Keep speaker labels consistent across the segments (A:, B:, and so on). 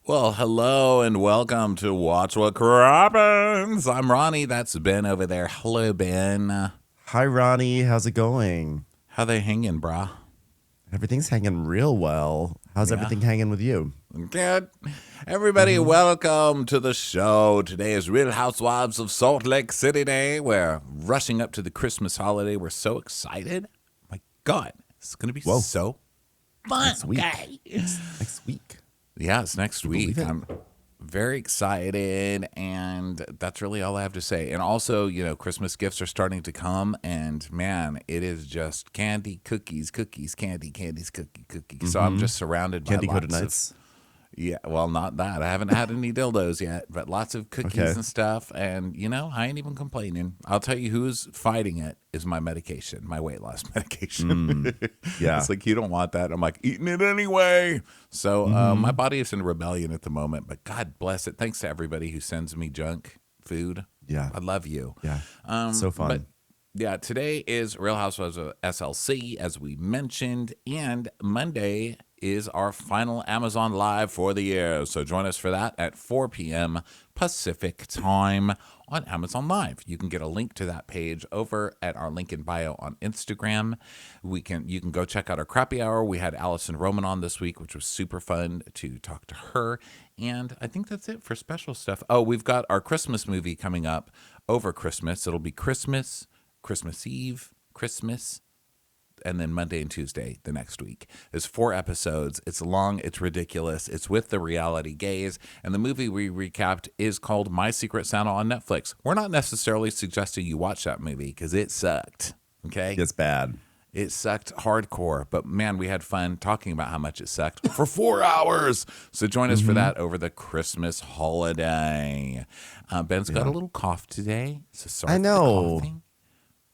A: Well, hello and welcome to Watch What Crappens. I'm Ronnie. That's Ben over there. Hello, Ben.
B: Hi, Ronnie. How's it going?
A: How they hanging, brah?
B: Everything's hanging real well. How's everything hanging with you?
A: Good. Everybody, welcome to the show. Today is Real Housewives of Salt Lake City Day. We're rushing up to the Christmas holiday. We're so excited. My God, it's going to be so fun.
B: Next week.
A: Okay?
B: Next week.
A: Yeah, it's next week.
B: believe it?
A: I'm very excited, and that's really all I have to say. And also, Christmas gifts are starting to come, and man, it is just candy, cookies, candies, cookies. So I'm just surrounded by
B: Candy
A: lots
B: coated nights.
A: Yeah, well, not that. I haven't had any dildos yet, but lots of cookies
B: Okay.
A: and stuff. And, I ain't even complaining. I'll tell you who's fighting it is my medication, my weight loss medication.
B: Yeah.
A: It's like, you don't want that. I'm like, eating it anyway. So my body is in rebellion at the moment, but God bless it. Thanks to everybody who sends me junk food.
B: Yeah.
A: I love you.
B: Yeah. So fun.
A: But yeah, today is Real Housewives of SLC, as we mentioned, and Monday is our final Amazon Live for the year. So join us for that at 4 p.m. Pacific time on Amazon Live. You can get a link to that page over at our link in bio on Instagram. You can go check out our Crappy Hour. We had Allison Roman on this week, which was super fun to talk to her. And I think that's it for special stuff. Oh, we've got our Christmas movie coming up over Christmas. It'll be Christmas Eve, Christmas, and then Monday and Tuesday the next week. There's 4 episodes. It's long. It's ridiculous. It's with the reality gaze. And the movie we recapped is called My Secret Santa on Netflix. We're not necessarily suggesting you watch that movie because it sucked. Okay?
B: It's bad.
A: It sucked hardcore, but man, we had fun talking about how much it sucked for 4 hours. So join us for that over the Christmas holiday. Ben's got a little cough today. So sorry
B: I know.
A: for the coughing.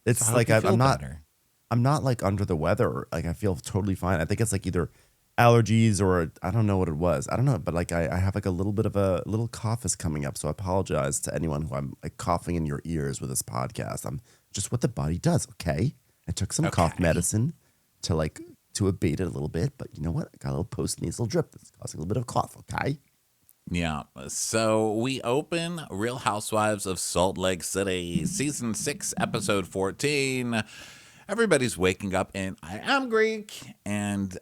B: It's
A: So I
B: like
A: hope you feel
B: I'm not.
A: better.
B: I'm not like under the weather. Like I feel totally fine. I think it's like either allergies or I don't know what it was. I don't know, but like I have like a little bit of a little cough is coming up. So I apologize to anyone who I'm like coughing in your ears with this podcast. I'm just what the body does. Okay. I took some cough medicine to abate it a little bit, but you know what? I got a little post nasal drip that's causing a little bit of cough. Okay.
A: Yeah. So we open Real Housewives of Salt Lake City, season 6, episode 14. Everybody's waking up and I am Greek, and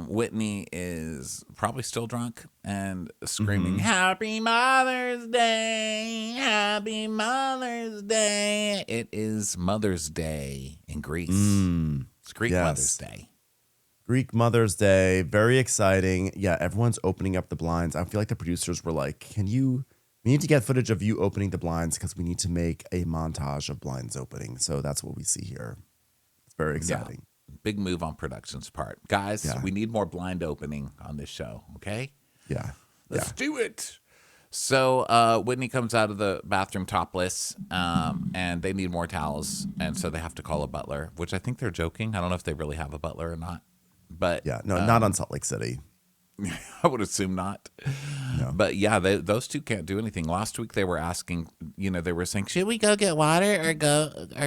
A: Whitney is probably still drunk and screaming, Happy Mother's Day, Happy Mother's Day. It is Mother's Day in Greece. It's Greek Mother's Day.
B: Greek Mother's Day, very exciting. Yeah, everyone's opening up the blinds. I feel like the producers were like, we need to get footage of you opening the blinds because we need to make a montage of blinds opening. So that's what we see here. It's very exciting.
A: Yeah. Big move on production's part. Guys, we need more blind opening on this show, okay?
B: Yeah.
A: Let's do it. So Whitney comes out of the bathroom topless, and they need more towels, and so they have to call a butler, which I think they're joking. I don't know if they really have a butler or not. But
B: Yeah, no, not on Salt Lake City.
A: I would assume not.
B: No.
A: But yeah, those two can't do anything. Last week they were asking, they were saying, should we go get water or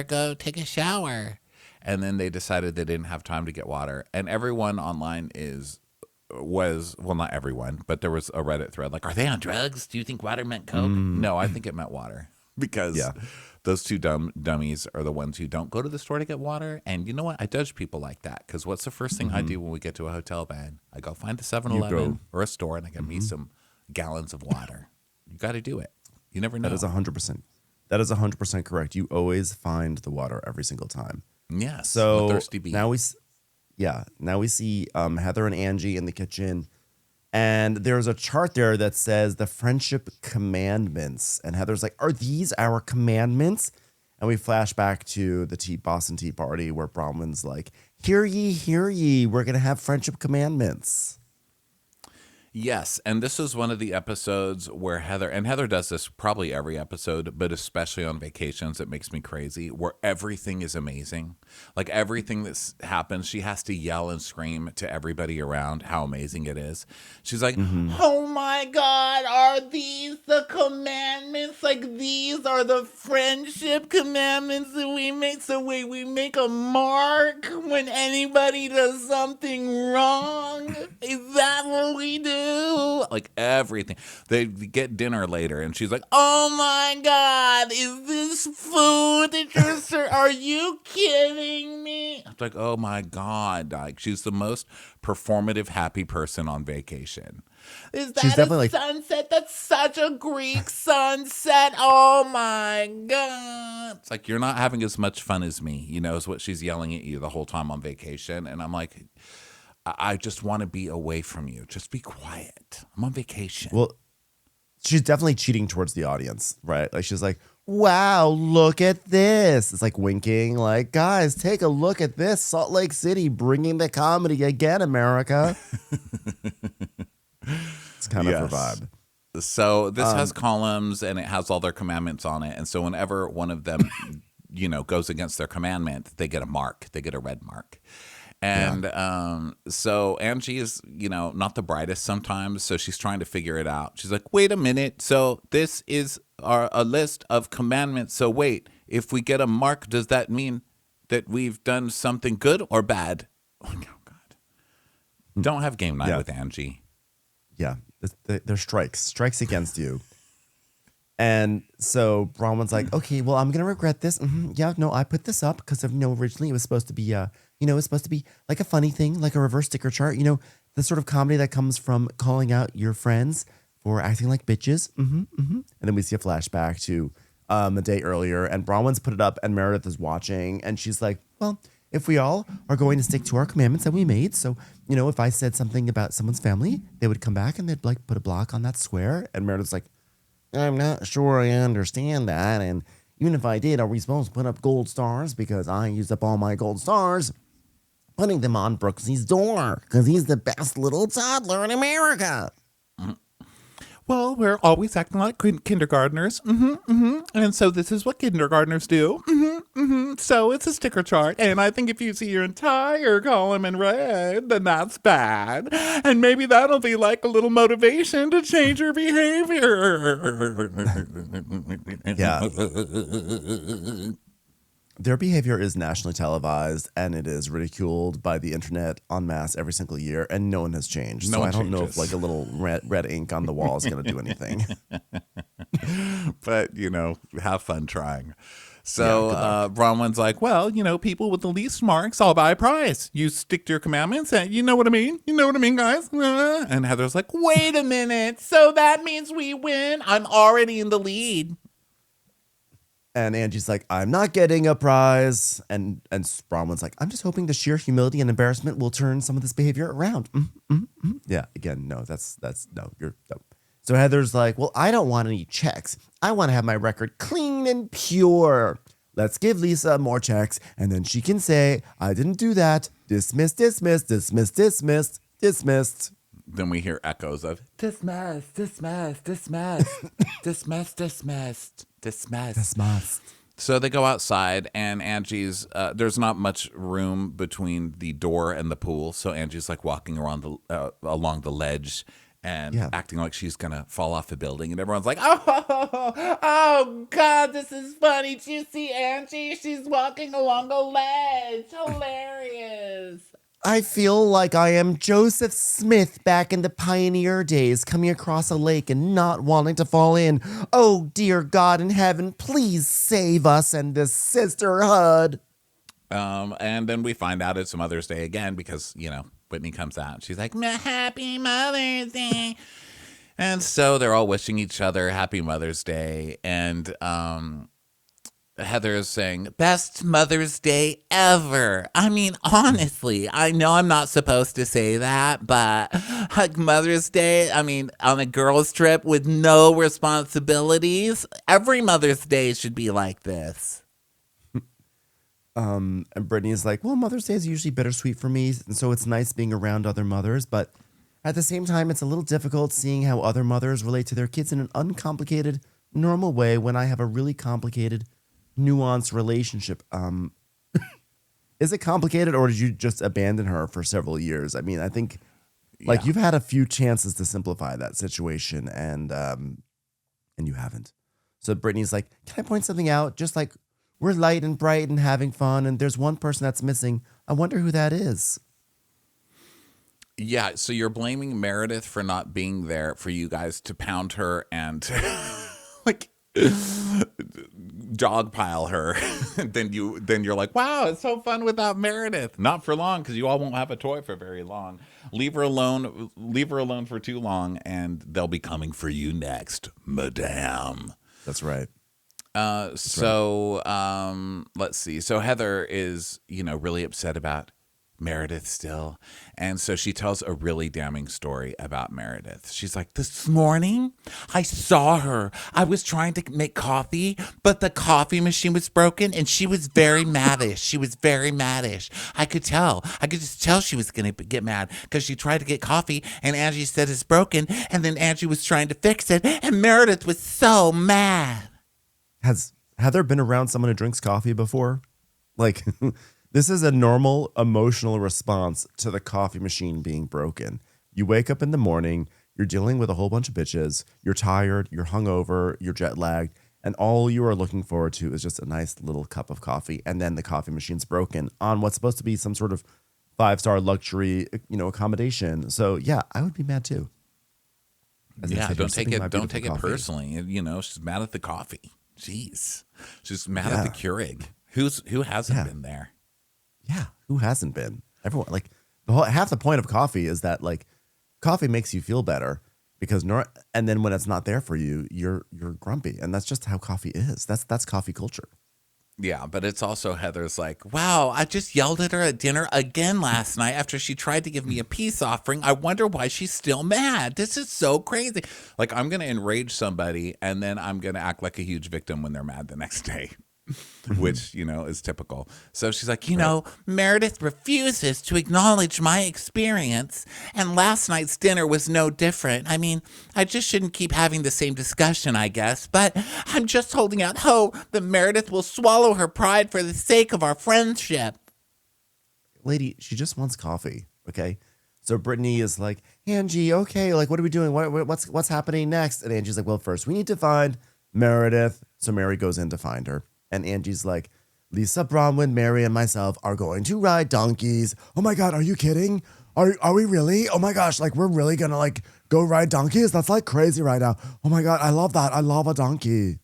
A: go take a shower? And then they decided they didn't have time to get water. And everyone online was not everyone, but there was a Reddit thread like, are they on drugs? Do you think water meant Coke? No, I think it meant water because those two dummies are the ones who don't go to the store to get water. And you know what? I judge people like that because what's the first thing I do when we get to a hotel bed? I go find a 7-Eleven or a store and I get me some gallons of water. You got to do it. You never know.
B: That is 100%. That is 100% correct. You always find the water every single time.
A: Yes.
B: So
A: thirsty bee.
B: now we see Heather and Angie in the kitchen. And there's a chart there that says the friendship commandments. And Heather's like, are these our commandments? And we flash back to the Boston Tea Party where Bronwyn's like, hear ye, we're going to have friendship commandments.
A: Yes, and this is one of the episodes where Heather does this probably every episode, but especially on vacations, it makes me crazy, where everything is amazing. Like everything that happens, she has to yell and scream to everybody around how amazing it is. She's like, oh my God, are are these the commandments? Like, these are the friendship commandments that we make? So wait, we make a mark when anybody does something wrong? Is that what we do? Like, everything. They get dinner later, and she's like, oh my God, is this food that you're serving? Are you kidding me? I'm like, oh my God. Like, she's the most performative, happy person on vacation. Is
B: She's
A: that a
B: definitely like,
A: sunset? That's such a Greek sunset. Oh my God. It's like, you're not having as much fun as me, is what she's yelling at you the whole time on vacation. And I'm like, I just want to be away from you. Just be quiet. I'm on vacation.
B: well, she's definitely cheating towards the audience, right? Like she's like, wow, look at this. It's like winking, like, guys, take a look at this. Salt Lake City bringing the comedy again, America. It's kind of her vibe.
A: So this has columns and it has all their commandments on it. And so whenever one of them, goes against their commandment, they get a mark. They get a red mark. And so Angie is, not the brightest sometimes. So she's trying to figure it out. She's like, wait a minute. So this is a list of commandments. So wait, if we get a mark, does that mean that we've done something good or bad? Oh, God. Don't have game night with Angie.
B: Yeah, there's strikes against you. And so Bronwyn's like, okay, well, I'm going to regret this. Yeah, no, I put this up because originally it was supposed to be, it's supposed to be like a funny thing, like a reverse sticker chart, the sort of comedy that comes from calling out your friends for acting like bitches. And then we see a flashback to a day earlier, and Bronwyn's put it up, and Meredith is watching, and she's like, well, if we all are going to stick to our commandments that we made, so, if I said something about someone's family, they would come back and they'd like put a block on that square. And Meredith's like, I'm not sure I understand that. And even if I did, are we supposed to put up gold stars? Because I used up all my gold stars putting them on Brooksy's door because he's the best little toddler in America.
A: Well, we're always acting like kindergartners. And so this is what kindergartners do. So it's a sticker chart. And I think if you see your entire column in red, then that's bad. And maybe that'll be like a little motivation to change your behavior.
B: Yeah. Their behavior is nationally televised, and it is ridiculed by the internet en masse every single year, and no one has changed. So I don't know if like a little red ink on the wall is going to do anything.
A: But, have fun trying. So Bronwyn's like, well, people with the least marks, I'll buy a prize. You stick to your commandments, and you know what I mean? You know what I mean, guys? And Heather's like, wait a minute. So that means we win? I'm already in the lead.
B: And Angie's like, I'm not getting a prize. And Bronwyn's like, I'm just hoping the sheer humility and embarrassment will turn some of this behavior around. Yeah, again, no, that's no, you're no. So Heather's like, well, I don't want any checks. I want to have my record clean and pure. Let's give Lisa more checks, and then she can say, I didn't do that. Dismissed, dismissed, dismissed, dismissed, dismissed.
A: Then we hear echoes of dismissed, dismissed, dismissed, dismissed, dismissed, dismissed.
B: Dismissed.
A: So they go outside, and Angie's, there's not much room between the door and the pool. So Angie's like walking around along the ledge and acting like she's going to fall off the building. And everyone's like, oh, God, this is funny. Do you see Angie? She's walking along a ledge. Hilarious.
B: I feel like I am Joseph Smith back in the pioneer days, coming across a lake and not wanting to fall in. Oh, dear God in heaven, please save us and this sisterhood.
A: And then we find out it's Mother's Day again because, Whitney comes out and she's like, Happy Mother's Day. And so they're all wishing each other Happy Mother's Day. And Heather is saying, best Mother's Day ever. I mean, honestly, I know I'm not supposed to say that, but like Mother's Day, I mean, on a girls' trip with no responsibilities, every Mother's Day should be like this.
B: And Brittany's like, well, Mother's Day is usually bittersweet for me, and so it's nice being around other mothers, but at the same time, it's a little difficult seeing how other mothers relate to their kids in an uncomplicated, normal way when I have a really complicated, nuanced relationship. Is it complicated, or did you just abandon her for several years? I mean, I think Like
A: Yeah.
B: you've had a few chances to simplify that situation, and you haven't. So Brittany's like, can I point something out? Just like we're light and bright and having fun, and there's one person that's missing. I wonder who that is.
A: Yeah, so you're blaming Meredith for not being there for you guys to pound her and like dogpile her. then you're like, wow, it's so fun without Meredith. Not for long, because you all won't have a toy for very long. Leave her alone for too long, and they'll be coming for you next, madame.
B: That's right.
A: Let's see. So Heather is, really upset about Meredith still. And so she tells a really damning story about Meredith. She's like, this morning I saw her. I was trying to make coffee, but the coffee machine was broken and she was very maddish. She was very maddish. I could tell. I could just tell she was going to get mad because she tried to get coffee and Angie said it's broken. And then Angie was trying to fix it and Meredith was so mad.
B: Has Heather been around someone who drinks coffee before? Like, this is a normal emotional response to the coffee machine being broken. You wake up in the morning, you're dealing with a whole bunch of bitches, you're tired, you're hungover, you're jet lagged, and all you are looking forward to is just a nice little cup of coffee, and then the coffee machine's broken on what's supposed to be some sort of 5-star luxury, accommodation. So yeah, I would be mad too.
A: Yeah, don't take it personally. She's mad at the coffee. Jeez. She's mad at the Keurig. Who hasn't been there?
B: Yeah, who hasn't been? Everyone, like, half the point of coffee is that, like, coffee makes you feel better because and then when it's not there for you, you're grumpy, and that's just how coffee is. That's coffee culture.
A: Yeah, but it's also Heather's like, wow, I just yelled at her at dinner again last night after she tried to give me a peace offering. I wonder why she's still mad. This is so crazy. Like, I'm going to enrage somebody, and then I'm going to act like a huge victim when they're mad the next day. Which, is typical. So she's like, Meredith refuses to acknowledge my experience. And last night's dinner was no different. I mean, I just shouldn't keep having the same discussion, I guess. But I'm just holding out hope that Meredith will swallow her pride for the sake of our friendship.
B: Lady, she just wants coffee, okay? So Brittany is like, Angie, okay, like, what are we doing? What's happening next? And Angie's like, well, first we need to find Meredith. So Mary goes in to find her. And Angie's like, Lisa, Bronwyn, Mary, and myself are going to ride donkeys. Oh my God, are you kidding? Are we really? Oh my gosh, like we're really gonna like go ride donkeys? That's like crazy right now. Oh my God, I love that. I love a donkey.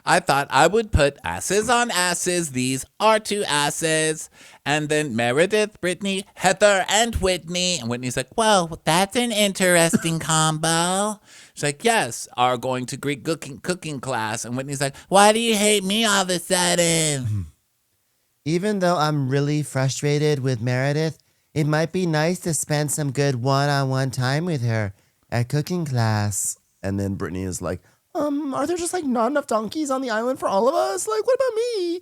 A: I thought I would put asses on asses. These are two asses. And then Meredith, Brittany, Heather, and Whitney. And Whitney's like, well, that's an interesting combo. She's like, yes, are going to Greek cooking class. And Whitney's like, why do you hate me all of a sudden?
B: Even though I'm really frustrated with Meredith, it might be nice to spend some good one-on-one time with her at cooking class. And then Brittany is like, are there just like not enough donkeys on the island for all of us? Like, what about me?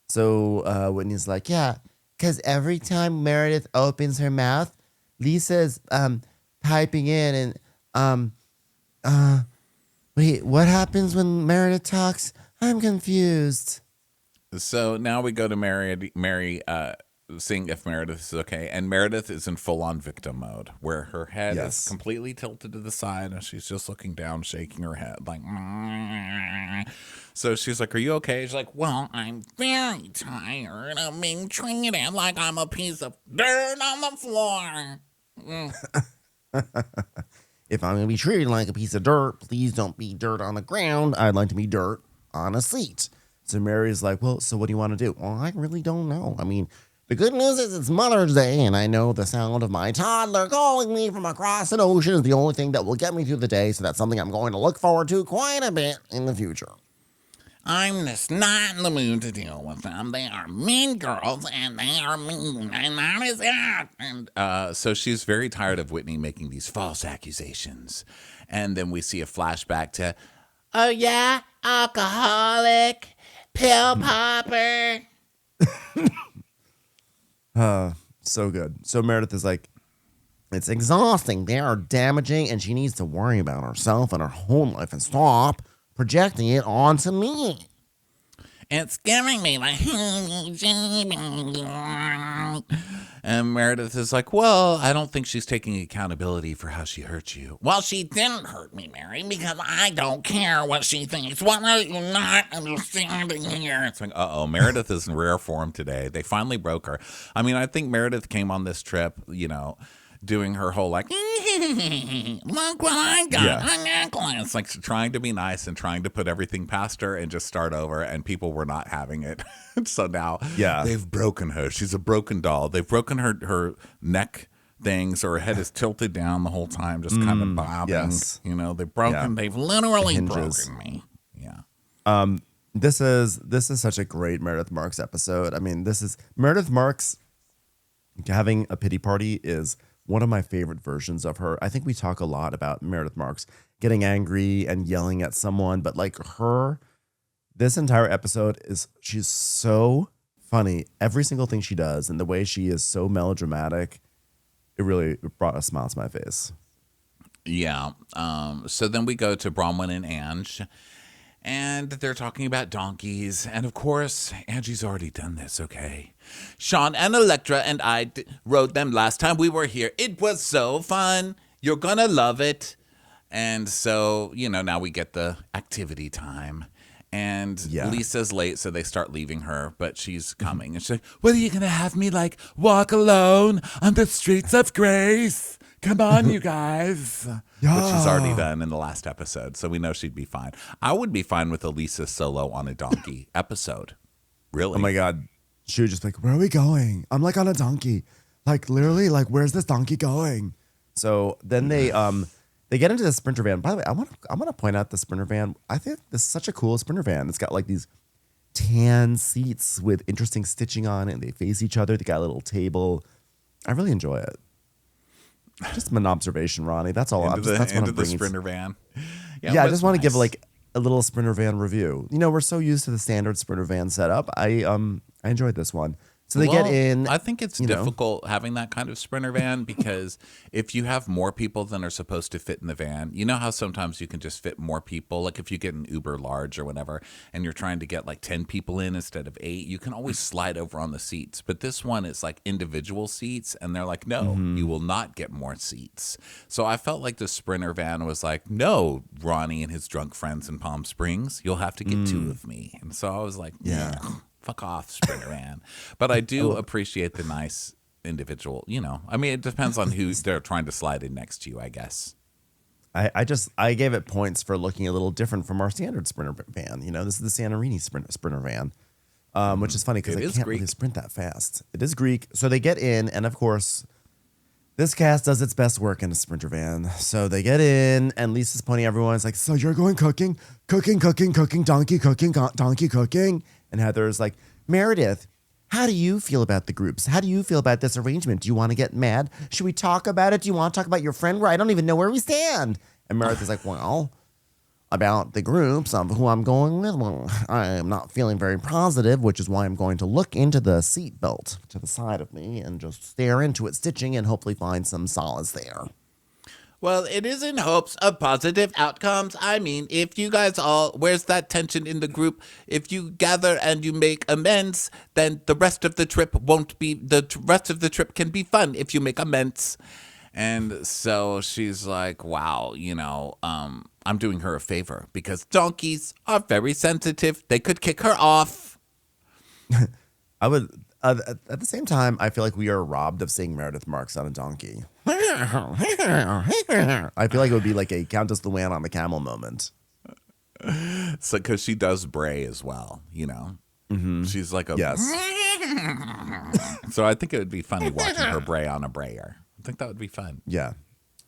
B: So Whitney's like, yeah, because every time Meredith opens her mouth, Lisa's piping in and wait, what happens when Meredith talks? I'm confused.
A: So now we go to Mary seeing if Meredith is okay. And Meredith is in full-on victim mode, where her head is completely tilted to the side, and she's just looking down, shaking her head, like, so she's like, are you okay? She's like, well, I'm very tired of being treated like I'm a piece of dirt on the floor.
B: If I'm going to be treated like a piece of dirt, please don't be dirt on the ground. I'd like to be dirt on a seat. So Mary's like, well, so what do you want to do? Well, I really don't know. I mean, the good news is it's Mother's Day, and I know the sound of my toddler calling me from across an ocean is the only thing that will get me through the day, so that's something I'm going to look forward to quite a bit in the future.
A: I'm just not in the mood to deal with them. They are mean girls, and they are mean, and that is it. And so she's very tired of Whitney making these false accusations. And then we see a flashback to, oh yeah, alcoholic, pill popper.
B: So good. So Meredith is like, it's exhausting. They are damaging, and she needs to worry about herself and her home life and stop projecting it onto me.
A: It's giving me like. And Meredith is like, well, I don't think she's taking accountability for how she hurt you. Well, she didn't hurt me, Mary, because I don't care what she thinks. What are you not understanding here? It's like, Meredith is in rare form today. They finally broke her. I mean, I think Meredith came on this trip, doing her whole like, look what I got, a necklace. Like trying to be nice and trying to put everything past her and just start over, and people were not having it. So now they've broken her. She's a broken doll. They've broken her neck things, or her head is tilted down the whole time, just kind of bobbing. Yes. They've literally broken me. Yeah.
B: This is such a great Meredith Marks episode. I mean, this is Meredith Marks having a pity party is one of my favorite versions of her. I think we talk a lot about Meredith Marks getting angry and yelling at someone, but like this entire episode she's so funny. Every single thing she does and the way she is so melodramatic, it really brought a smile to my face.
A: Yeah. So then we go to Bronwyn and Ange, and they're talking about donkeys. And of course, Angie's already done this, okay? Sean and Electra and I rode them last time we were here. It was so fun. You're gonna love it. And so, now we get the activity time. And Lisa's late, so they start leaving her, but she's coming. And she's like, what are you going to have me, walk alone on the streets of Grace? Come on, you guys. Which she's already done in the last episode, so we know she'd be fine. I would be fine with a Lisa solo on a donkey episode. Really?
B: Oh, my God. She would just be like, where are we going? I'm, on a donkey. Literally, where's this donkey going? So then they get into the Sprinter van. By the way, I want to point out the Sprinter van. I think this is such a cool Sprinter van. It's got these tan seats with interesting stitching on it, and they face each other. They got a little table. I really enjoy it. Just an observation, Ronnie. That's all. That's what I'm
A: the Sprinter van.
B: Yeah, I just want to give a little Sprinter van review. We're so used to the standard Sprinter van setup. I enjoyed this one. So they get in.
A: I think it's difficult having that kind of Sprinter van because if you have more people than are supposed to fit in the van, you know how sometimes you can just fit more people. Like if you get an Uber large or whatever, and you're trying to get 10 people in instead of 8, you can always slide over on the seats. But this one is individual seats, and they're like, no, you will not get more seats. So I felt like the Sprinter van was like, no, Ronnie and his drunk friends in Palm Springs, you'll have to get 2 of me. And so I was like, yeah. Fuck off, Sprinter van. But I do appreciate the nice individual, I mean, it depends on who they're trying to slide in next to you, I guess.
B: I gave it points for looking a little different from our standard Sprinter van. This is the Santorini Sprinter van, which is funny because they can't really sprint that fast. It is Greek. So they get in, and of course, this cast does its best work in a Sprinter van. So they get in, and Lisa's pointing at everyone. It's like, so you're going cooking, donkey cooking. And Heather's like, Meredith, how do you feel about the groups? How do you feel about this arrangement? Do you want to get mad? Should we talk about it? Do you want to talk about your friend where I don't even know where we stand? And Meredith is like, well, about the groups of who I'm going with, well, I am not feeling very positive, which is why I'm going to look into the seat belt to the side of me and just stare into it stitching and hopefully find some solace there.
A: Well, it is in hopes of positive outcomes. I mean, if you guys where's that tension in the group? If you gather and you make amends, then the rest of the trip can be fun if you make amends. And so she's like, wow, I'm doing her a favor because donkeys are very sensitive. They could kick her off.
B: I would, at the same time, I feel like we are robbed of seeing Meredith Marks on a donkey. I feel like it would be like a Countess Luann on the camel moment.
A: So, because she does bray as well, Mm-hmm. She's like a...
B: Yes.
A: So I think it would be funny watching her bray on a brayer. I think that would be fun.
B: Yeah.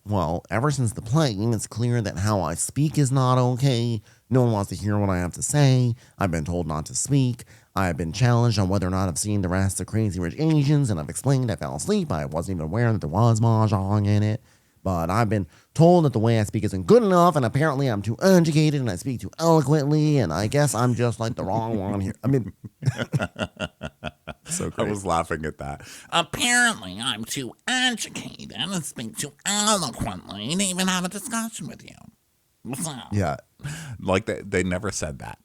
B: Well, ever since the plane, it's clear that how I speak is not okay. No one wants to hear what I have to say. I've been told not to speak. I've been challenged on whether or not I've seen the rest of Crazy Rich Asians, and I've explained I fell asleep. I wasn't even aware that there was mahjong in it. But I've been told that the way I speak isn't good enough, and apparently I'm too educated and I speak too eloquently, and I guess I'm just the wrong one here. I mean, so great.
A: I was laughing at that. Apparently I'm too educated and speak too eloquently to even have a discussion with you.
B: Yeah.
A: Like they never said that.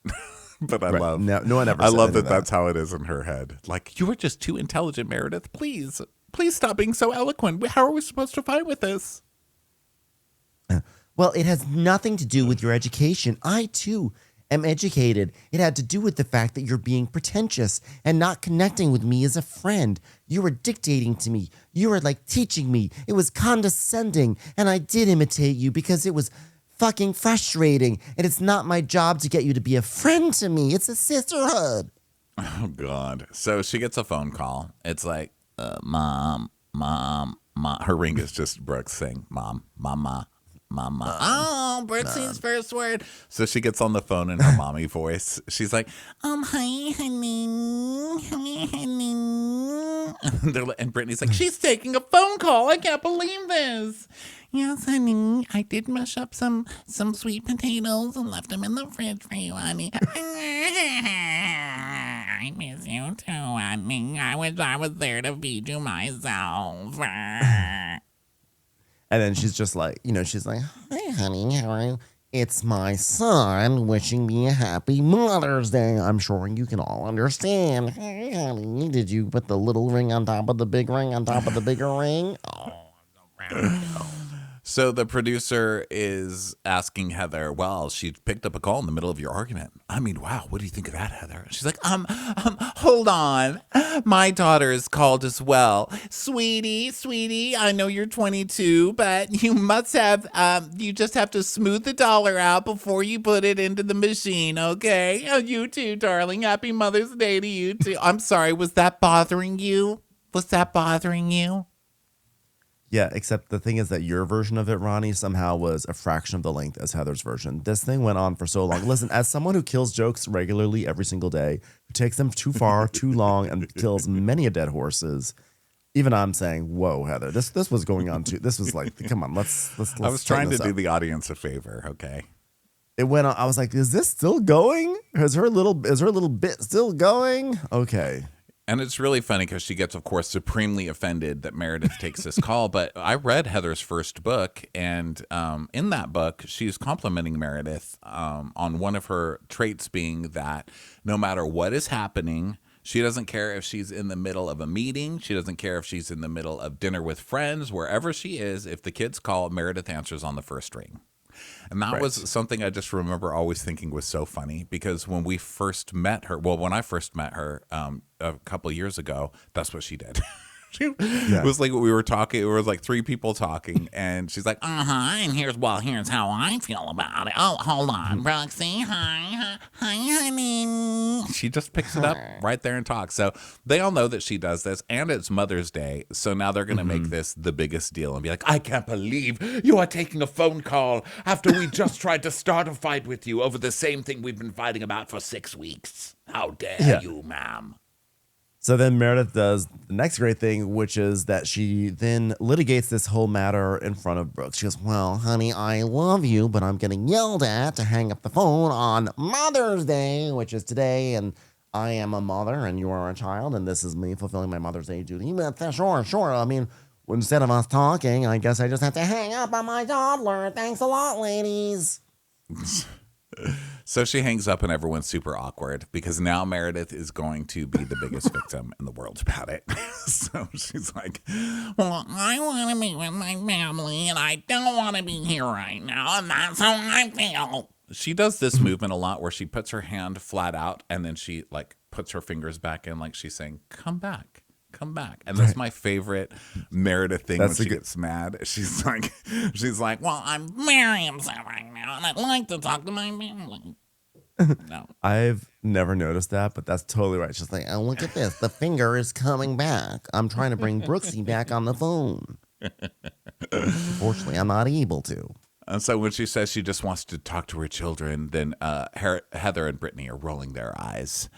A: But I
B: Right.
A: love,
B: No one ever
A: I
B: said
A: love
B: any of
A: that that's how it is in her head. Like, you are just too intelligent, Meredith. Please stop being so eloquent. How are we supposed to fight with this?
B: Well, it has nothing to do with your education. I, too, am educated. It had to do with the fact that you're being pretentious and not connecting with me as a friend. You were dictating to me. You were like teaching me. It was condescending. And I did imitate you because it was fucking frustrating. And it's not my job to get you to be a friend to me. It's a sisterhood.
A: Oh, God. So she gets a phone call. It's like, Mom. Her ring is just Brooke saying, Mom, Mama. Mama. Oh, Brooksy's first word. So she gets on the phone in her mommy voice. She's like, hi, honey. Hi, honey. And Brittany's like, she's taking a phone call. I can't believe this. Yes, honey. I did mash up some sweet potatoes and left them in the fridge for you, honey. I miss you too, honey. I wish I was there to feed you myself.
B: And then she's just like, she's like, hi, honey, how are you? It's my son wishing me a happy Mother's Day. I'm sure you can all understand. Hey, honey, did you put the little ring on top of the big ring on top of the bigger ring? Oh,
A: So the producer is asking Heather, well, she picked up a call in the middle of your argument. I mean, wow, what do you think of that, Heather? She's like, hold on. My daughter is called as well. Sweetie, I know you're 22, but you must have, you just have to smooth the dollar out before you put it into the machine, okay? Oh, you too, darling. Happy Mother's Day to you too. I'm sorry, was that bothering you?
B: Yeah, except the thing is that your version of it, Ronnie, somehow was a fraction of the length as Heather's version. This thing went on for so long. Listen, as someone who kills jokes regularly every single day, who takes them too far, too long, and kills many a dead horses, even I'm saying, whoa, Heather, this was going on too. This was like, come on, let's
A: I was trying to do the audience a favor, okay?
B: It went on. I was like, is this still going? Is her little bit still going? Okay.
A: And it's really funny because she gets, of course, supremely offended that Meredith takes this call. But I read Heather's first book, and in that book, she's complimenting Meredith on one of her traits being that no matter what is happening, she doesn't care if she's in the middle of a meeting. She doesn't care if she's in the middle of dinner with friends. Wherever she is, if the kids call, Meredith answers on the first ring. And that was something I just remember always thinking was so funny because when we first met her, when I first met her a couple of years ago, that's what she did. It was like we were talking, it was like three people talking, and she's like, and here's how I feel about it. Oh, hold on, Roxy, hi, honey. She just picks it up right there and talks. So they all know that she does this, and it's Mother's Day. So now they're going to make this the biggest deal and be like, I can't believe you are taking a phone call after we just tried to start a fight with you over the same thing we've been fighting about for 6 weeks. How dare you, ma'am?
B: So then Meredith does the next great thing, which is that she then litigates this whole matter in front of Brooks. She goes, well, honey, I love you, but I'm getting yelled at to hang up the phone on Mother's Day, which is today, and I am a mother and you are a child, and this is me fulfilling my Mother's Day duty. But sure. I mean, instead of us talking, I guess I just have to hang up on my toddler. Thanks a lot, ladies.
A: So she hangs up and everyone's super awkward because now Meredith is going to be the biggest victim in the world about it. So she's like, well, I want to be with my family and I don't want to be here right now. And that's how I feel. She does this movement a lot where she puts her hand flat out and then she like puts her fingers back in like she's saying, come back. And that's my favorite Meredith thing when she gets mad. She's like, well, I'm very upset right now and I'd like to talk to my family. No.
B: I've never noticed that, but that's totally right. She's like, oh, look at this. The finger is coming back. I'm trying to bring Brooksy back on the phone. Unfortunately, I'm not able to.
A: And so when she says she just wants to talk to her children, then Heather and Brittany are rolling their eyes.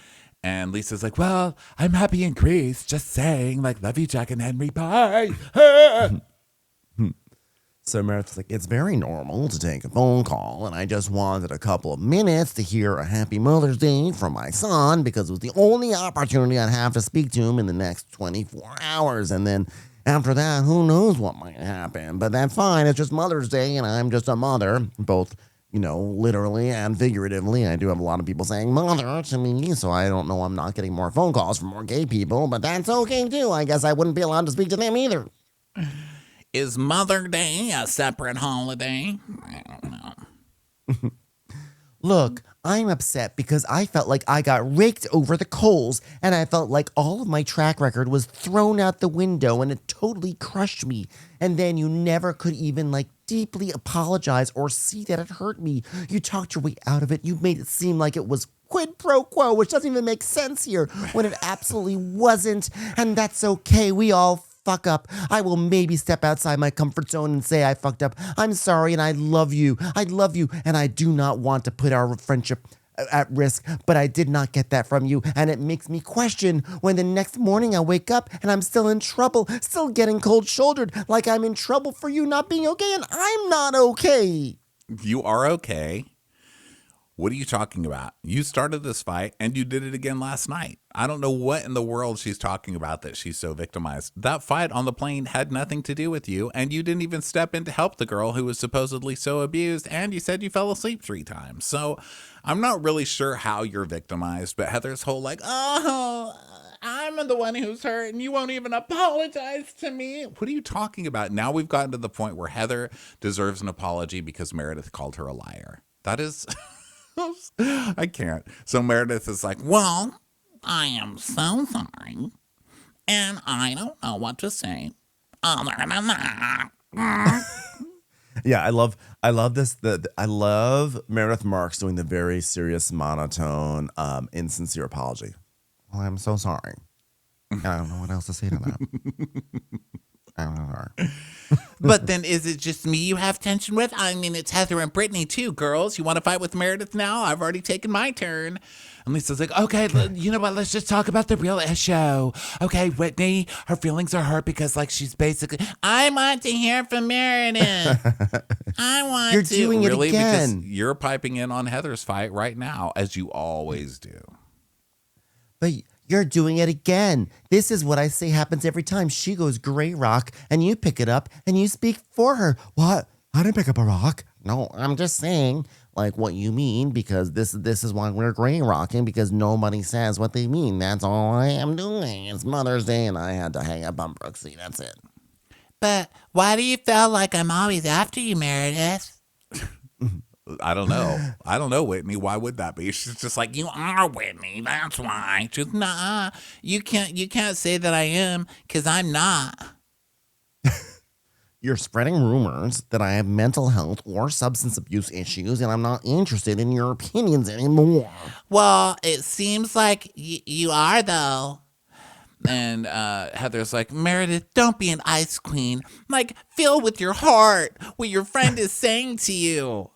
A: And Lisa's like, well, I'm happy in Greece. Just saying, like, love you, Jack and Henry. Bye.
B: So Meredith's like, it's very normal to take a phone call, and I just wanted a couple of minutes to hear a happy Mother's Day from my son because it was the only opportunity I'd have to speak to him in the next 24 hours. And then after that, who knows what might happen. But that's fine. It's just Mother's Day, and I'm just a mother. Both literally and figuratively. I do have a lot of people saying mother to me, so I don't know I'm not getting more phone calls from more gay people, but that's okay too. I guess I wouldn't be allowed to speak to them either.
A: Is Mother Day a separate holiday? I don't know.
B: Look, I'm upset because I felt like I got raked over the coals, and I felt like all of my track record was thrown out the window, and it totally crushed me. And then you never could even deeply apologize or see that it hurt me. You talked your way out of it. You made it seem like it was quid pro quo, which doesn't even make sense here when it absolutely wasn't. And that's okay. We all fuck up. I will maybe step outside my comfort zone and say I fucked up. I'm sorry, and I love you. I love you, and I do not want to put our friendship at risk, but I did not get that from you, and it makes me question when the next morning I wake up and I'm still in trouble, still getting cold-shouldered, like I'm in trouble for you not being okay, and I'm not okay.
A: You are okay. What are you talking about? You started this fight and you did it again last night. I don't know what in the world she's talking about that she's so victimized. That fight on the plane had nothing to do with you, and you didn't even step in to help the girl who was supposedly so abused, and you said you fell asleep 3 times. So I'm not really sure how you're victimized, but Heather's whole I'm the one who's hurt and you won't even apologize to me. What are you talking about? Now we've gotten to the point where Heather deserves an apology because Meredith called her a liar. That is... I can't. So Meredith is like, well, I am so sorry, and I don't know what to say other than that.
B: Yeah, I love this. I love Meredith Marks doing the very serious monotone, insincere apology. Well, I'm so sorry. I don't know what else to say to that. I'm sorry.
A: But then is it just me you have tension with? I mean, it's Heather and Brittany too, girls. You want to fight with Meredith now? I've already taken my turn. And Lisa's like, okay, you know what? Let's just talk about the real issue. Okay, Whitney, her feelings are hurt because she's basically, I want to hear from Meredith. I want
B: You're
A: to.
B: doing it
A: really?
B: again.
A: Because you're piping in on Heather's fight right now, as you always do.
B: But you're doing it again. This is what I say happens every time. She goes gray rock, and you pick it up, and you speak for her. What? I didn't pick up a rock. No, I'm just saying, what you mean, because this is why we're gray rocking, because nobody says what they mean. That's all I am doing. It's Mother's Day, and I had to hang up on Brooksy. That's it.
A: But why do you feel like I'm always after you, Meredith? I don't know, Whitney. Why would that be? She's just like, you are Whitney. That's why. She's nah. You can't say that I am, because I'm not.
B: You're spreading rumors that I have mental health or substance abuse issues, and I'm not interested in your opinions anymore.
A: Well, it seems like you are, though. And Heather's like, Meredith, don't be an ice queen. Feel with your heart what your friend is saying to you.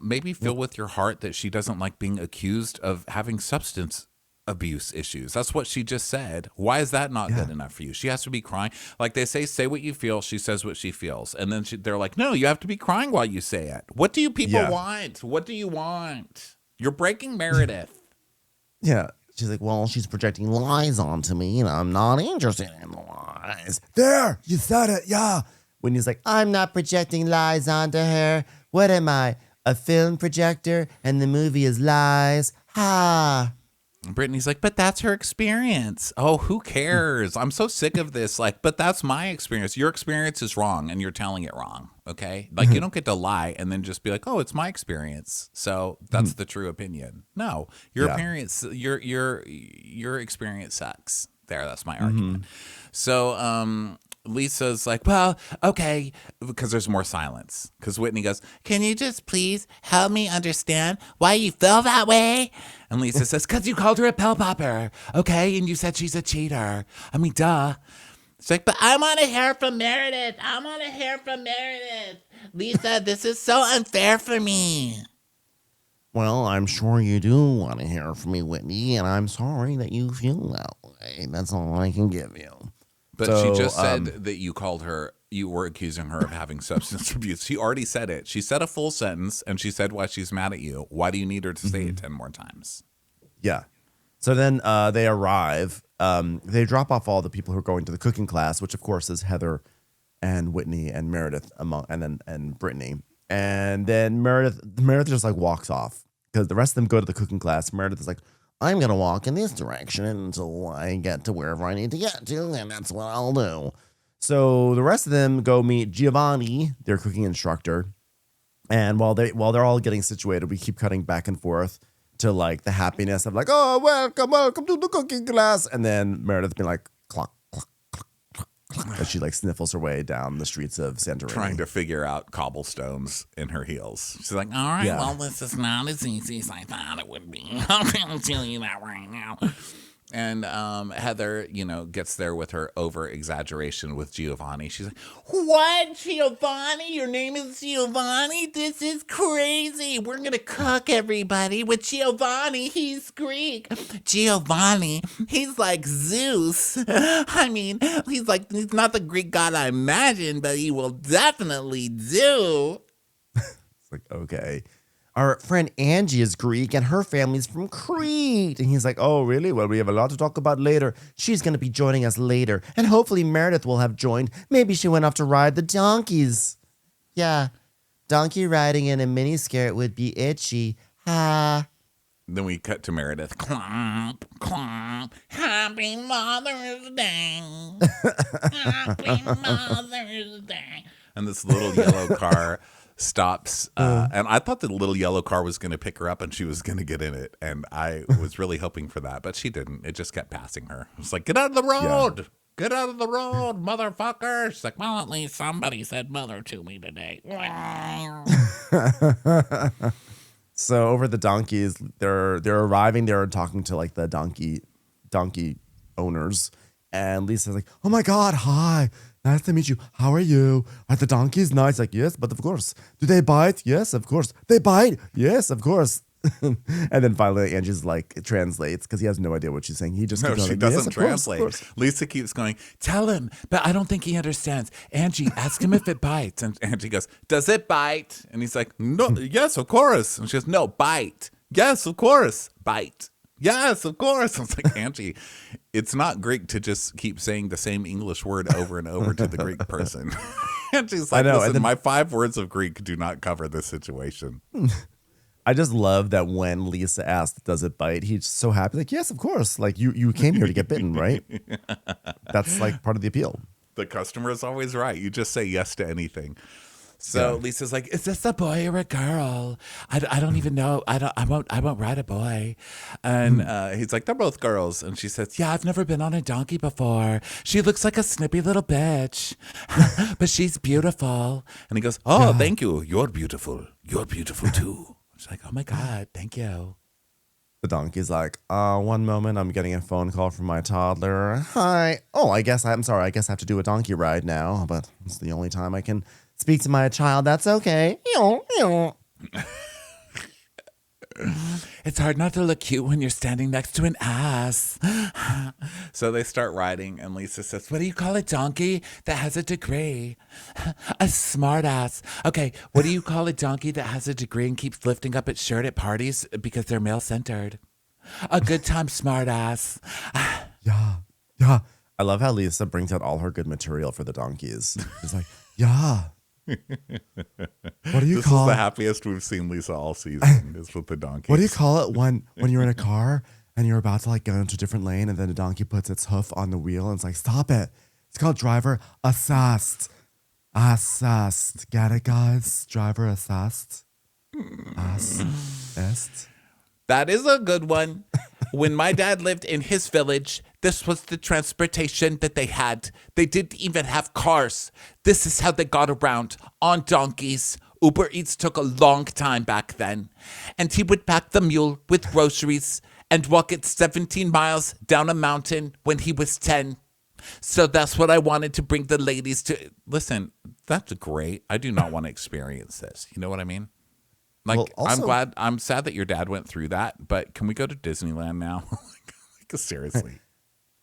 A: Maybe feel with your heart that she doesn't like being accused of having substance abuse issues. That's what she just said. Why is that not good enough for you? She has to be crying. Like they say what you feel. She says what she feels. And then they're like, no, you have to be crying while you say it. What do you people want? What do you want? You're breaking Meredith.
B: Yeah. She's like, well, she's projecting lies onto me, and I'm not interested in the lies. There, you said it, yeah. When he's like, I'm not projecting lies onto her. What am I, a film projector, and the movie is lies? Ha.
A: Brittany's like, but that's her experience. Oh, who cares? I'm so sick of this. But that's my experience. Your experience is wrong, and you're telling it wrong. Okay? You don't get to lie and then just be like, oh, it's my experience. So that's the true opinion. No, your experience, your experience sucks. That's my argument. So, Lisa's like, well, okay, because there's more silence. Because Whitney goes, can you just please help me understand why you feel that way? And Lisa says, because you called her a pill popper, okay? And you said she's a cheater. I mean, duh. It's like, but I want to hear from Meredith. I want to hear from Meredith. Lisa, this is so unfair for me.
B: Well, I'm sure you do want to hear from me, Whitney, and I'm sorry that you feel that way. That's all I can give you.
A: But she just said that you were accusing her of having substance abuse. She already said it. She said a full sentence, and she said why she's mad at you. Why do you need her to say it 10 more times?
B: Yeah. So then they arrive. They drop off all the people who are going to the cooking class, which, of course, is Heather and Whitney and Meredith and Brittany. And then Meredith just like walks off because the rest of them go to the cooking class. Meredith is like, I'm going to walk in this direction until I get to wherever I need to get to, and that's what I'll do. So the rest of them go meet Giovanni, their cooking instructor. And while they're all getting situated, we keep cutting back and forth to like the happiness of like, oh, welcome to the cooking class. And then Meredith being like, clock, clock, clock, clock, clock, as she like sniffles her way down the streets of Santorini.
A: Trying to figure out cobblestones in her heels. She's like, all right, well, this is not as easy as I thought it would be. I'll tell you that right now. And Heather, gets there with her over-exaggeration with Giovanni. She's like, what, Giovanni? Your name is Giovanni? This is crazy. We're going to cook everybody with Giovanni. He's Greek. Giovanni, he's like Zeus. I mean, he's not the Greek god I imagined, but he will definitely do.
B: It's like, okay. Our friend Angie is Greek and her family's from Crete. And he's like, oh, really? Well, we have a lot to talk about later. She's going to be joining us later. And hopefully Meredith will have joined. Maybe she went off to ride the donkeys. Yeah, donkey riding in a miniskirt would be itchy. Ha.
A: Then we cut to Meredith. Clomp, clomp. Happy Mother's Day. Happy Mother's Day. And this little yellow car stops, and I thought the little yellow car was going to pick her up and she was going to get in it, and I was really hoping for that, but she didn't. It just kept passing her. It's like, get out of the road! Yeah. Get out of the road, motherfucker! She's like, well, at least somebody said mother to me today.
B: So over the donkeys, they're arriving. They're talking to like the donkey owners, and Lisa's like, oh my God, hi. Nice to meet you. How are you? Are the donkeys nice? Like, yes, but of course. Do they bite? Yes, of course. They bite? Yes, of course. And then finally, Angie's like, translates because he has no idea what she's saying. He just
A: she
B: like,
A: doesn't
B: yes,
A: translate.
B: Course.
A: Lisa keeps going, tell him, but I don't think he understands. Angie, ask him if it bites. And Angie goes, does it bite? And he's like, no, yes, of course. And she goes, no, bite. Yes, of course. Bite. Yes, of course. I was like, Angie, it's not Greek to just keep saying the same English word over and over to the Greek person. And she's like, listen, my 5 words of Greek do not cover this situation.
B: I just love that when Lisa asked, does it bite? He's so happy. Like, yes, of course. Like, you came here to get bitten, right? That's like part of the appeal.
A: The customer is always right. You just say yes to anything. So Lisa's like, is this a boy or a girl? I don't even know. I won't ride a boy. And he's like, they're both girls. And she says, yeah, I've never been on a donkey before. She looks like a snippy little bitch, but she's beautiful. And he goes, oh, thank you. You're beautiful. You're beautiful too. She's like, oh my God, thank you.
B: The donkey's like, one moment, I'm getting a phone call from my toddler. Hi. Oh, I'm sorry. I guess I have to do a donkey ride now, but it's the only time I can speak to my child. That's okay.
A: It's hard not to look cute when you're standing next to an ass. So they start riding, and Lisa says, what do you call a donkey that has a degree? A smart ass. Okay, what do you call a donkey that has a degree and keeps lifting up its shirt at parties because they're male-centered? A good time smart ass.
B: Yeah. I love how Lisa brings out all her good material for the donkeys. She's like, yeah. What do you
A: this
B: call
A: is the happiest we've seen Lisa all season is with the donkeys.
B: What do you call it when you're in a car and you're about to like go into a different lane and then the donkey puts its hoof on the wheel and it's like, stop it. It's called driver assist. Assist. Get it, guys? Driver assist. Assist.
A: That is a good one. When my dad lived in his village, this was the transportation that they had. They didn't even have cars. This is how they got around, on donkeys. Uber Eats took a long time back then. And he would pack the mule with groceries and walk it 17 miles down a mountain when he was 10. So that's what I wanted to bring the ladies to. Listen, that's great. I do not want to experience this. You know what I mean? Like, well, also, I'm sad that your dad went through that, but can we go to Disneyland now? Like, seriously.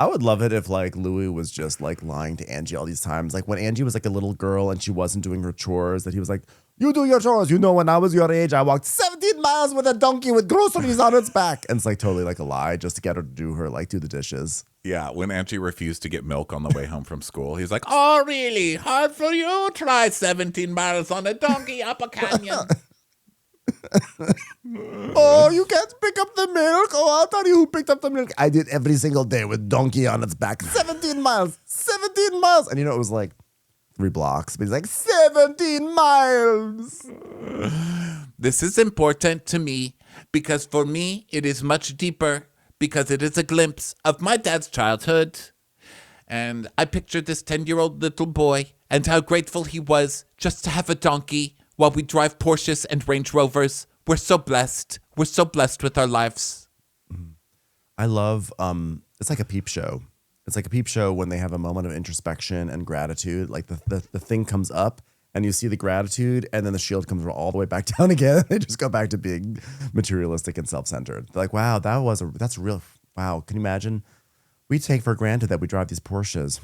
B: I would love it if like Louis was just like lying to Angie all these times. Like when Angie was like a little girl and she wasn't doing her chores, that he was like, You do your chores. You know, when I was your age, I walked 17 miles with a donkey with groceries on its back. And it's like totally like a lie just to get her to do the dishes.
A: Yeah, when Angie refused to get milk on the way home from school, he's like, oh, really? Hard for you? Try 17 miles on a donkey up a canyon.
B: Oh, you can't pick up the milk? Oh, I'll tell you who picked up the milk. I did every single day with donkey on its back. 17 miles. 17 miles. And you know, it was like 3 blocks. But he's like, 17 miles.
A: This is important to me because for me, it is much deeper because it is a glimpse of my dad's childhood. And I pictured this 10-year-old little boy and how grateful he was just to have a donkey while we drive Porsches and Range Rovers. We're so blessed. We're so blessed with our lives.
B: I love, it's like a peep show. It's like a peep show when they have a moment of introspection and gratitude. Like the thing comes up and you see the gratitude and then the shield comes all the way back down again. They just go back to being materialistic and self-centered. They're like, wow, that's real. Wow. Can you imagine? We take for granted that we drive these Porsches.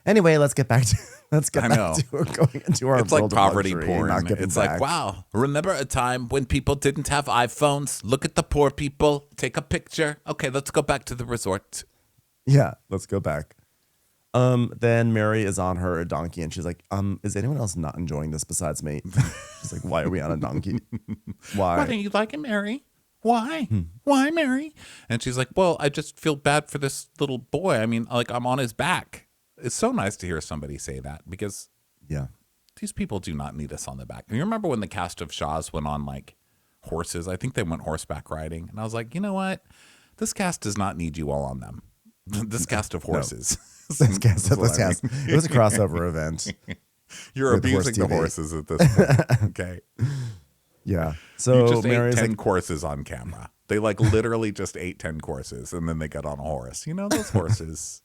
B: Anyway, let's get back to going into our
A: It's like
B: world of
A: poverty
B: luxury,
A: porn.
B: not giving
A: It's
B: back.
A: like, wow, remember a time when people didn't have iPhones? Look at the poor people. Take a picture. Okay, let's go back to the resort.
B: Yeah, let's go back. Then Mary is on her donkey and she's like, is anyone else not enjoying this besides me? She's like, why are we on a donkey? Why?
A: Why don't you like it, Mary? Why? Why, Mary? And she's like, well, I just feel bad for this little boy. I mean, like, I'm on his back. It's so nice to hear somebody say that because
B: Yeah.
A: these people do not need us on the back. And you remember when the cast of Shaw's went on like horses? I think they went horseback riding. And I was like, you know what? This cast does not need you all on them. This cast of horses.
B: This cast. It was a crossover event.
A: You're
B: with
A: abusing the
B: horse
A: horses at this point. Okay.
B: Yeah.
A: You
B: So
A: just
B: Mary's
A: ate 10
B: like,
A: courses on camera. They like literally just ate 10 courses and then they got on a horse. You know, those horses.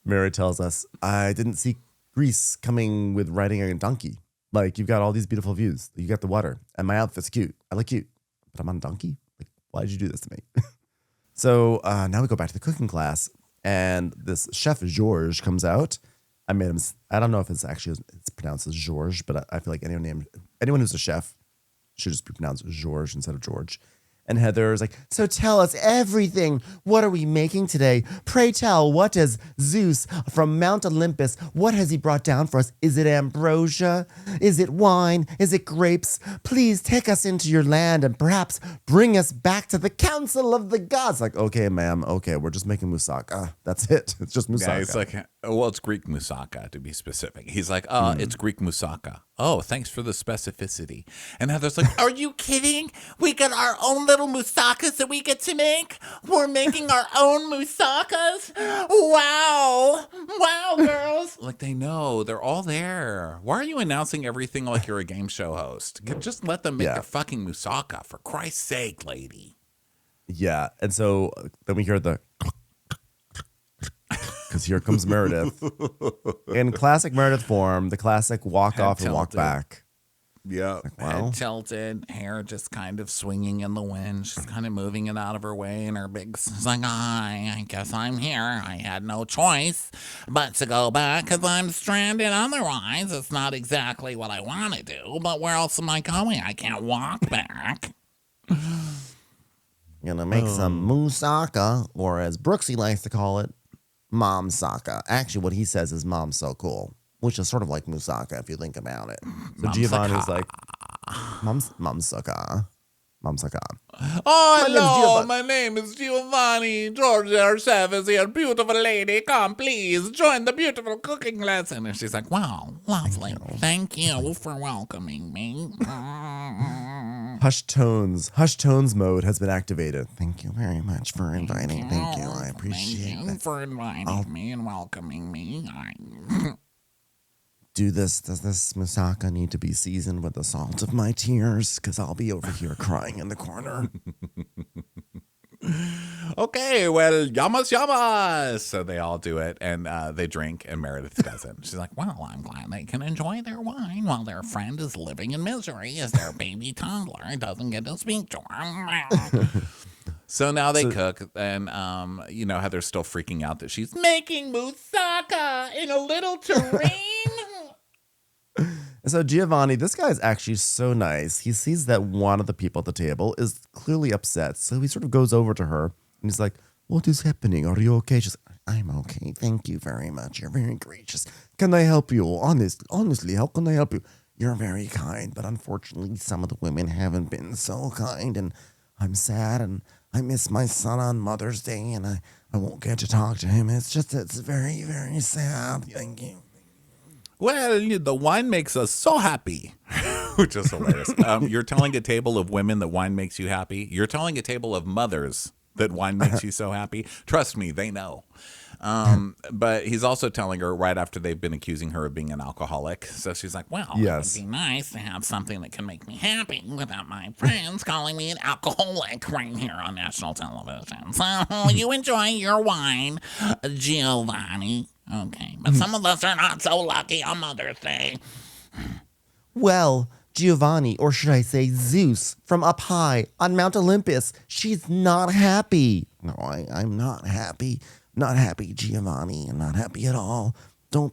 B: Mary tells us, I didn't see Greece coming with riding a donkey. Like, you've got all these beautiful views. You got the water, and my outfit's cute. I look cute, but I'm on a donkey? Like, why did you do this to me? So now we go back to the cooking class, and this chef Georges comes out. I made him. I don't know if it's pronounced as Georges, but I feel like anyone who's a chef should just be pronounced Georges instead of George. And Heather is like, so tell us everything. What are we making today? Pray tell, what does Zeus from Mount Olympus, what has he brought down for us? Is it ambrosia? Is it wine? Is it grapes? Please take us into your land and perhaps bring us back to the council of the gods. Like, okay, ma'am. Okay, we're just making moussaka. That's it. It's just moussaka.
A: Yeah, it's like, well, it's Greek moussaka to be specific. He's like, it's Greek moussaka. Oh, thanks for the specificity. And Heather's like, are you kidding? We got our own little moussakas that we get to make? We're making our own moussakas? Wow. Wow, girls. Like, they know. They're all there. Why are you announcing everything like you're a game show host? Just let them make their fucking moussaka, for Christ's sake, lady.
B: Yeah. And so then we hear the... Because here comes Meredith. In classic Meredith form, the classic walk
A: Head
B: off and walk
A: tilted.
B: back.
A: Yeah.
B: Like, well.
A: Head tilted, hair just kind of swinging in the wind. She's kind of moving it out of her way, and her big, it's like, I guess I'm here. I had no choice but to go back because I'm stranded. Otherwise, it's not exactly what I want to do, but where else am I going? I can't walk back.
B: Gonna make some moussaka, or as Brooksy likes to call it, momsaka. Actually, what he says is mom's so cool, which is sort of like moussaka if you think about it. So Giovanni's like, momsaka.
A: Oh, hello, my name is Giovanni. George, our chef, is here. Beautiful lady, come, please, join the beautiful cooking lesson. And she's like, wow, lovely. Thank you for welcoming me.
B: Hush tones mode has been activated. Thank you very much for inviting. Thank you. I appreciate
A: Thank you for inviting me and welcoming me.
B: Does this moussaka need to be seasoned with the salt of my tears? Because I'll be over here crying in the corner.
A: Okay, well, yamas. So they all do it, and they drink, and Meredith doesn't. She's like, well, I'm glad they can enjoy their wine while their friend is living in misery as their baby toddler doesn't get to speak to her. So now they cook, and, Heather's still freaking out that she's making moussaka in a little terrain.
B: And so Giovanni, this guy is actually so nice. He sees that one of the people at the table is clearly upset. So he sort of goes over to her and he's like, what is happening? Are you okay? She's like, I'm okay. Thank you very much. You're very gracious. Can I help you? Honestly, how can I help you? You're very kind, but unfortunately, some of the women haven't been so kind, and I'm sad, and I miss my son on Mother's Day, and I won't get to talk to him. It's very, very sad. Thank you.
A: Well, the wine makes us so happy, which is hilarious. You're telling a table of women that wine makes you happy. You're telling a table of mothers that wine makes you so happy. Trust me, they know. But he's also telling her right after they've been accusing her of being an alcoholic. So she's like, well,
B: Yes.
A: it would be nice to have something that can make me happy without my friends calling me an alcoholic right here on national television. So you enjoy your wine, Giovanni. Okay, but some of us are not so lucky on Mother's Day.
B: Well, Giovanni, or should I say Zeus, from up high on Mount Olympus, she's not happy. No, I'm not happy. Not happy, Giovanni. I'm not happy at all.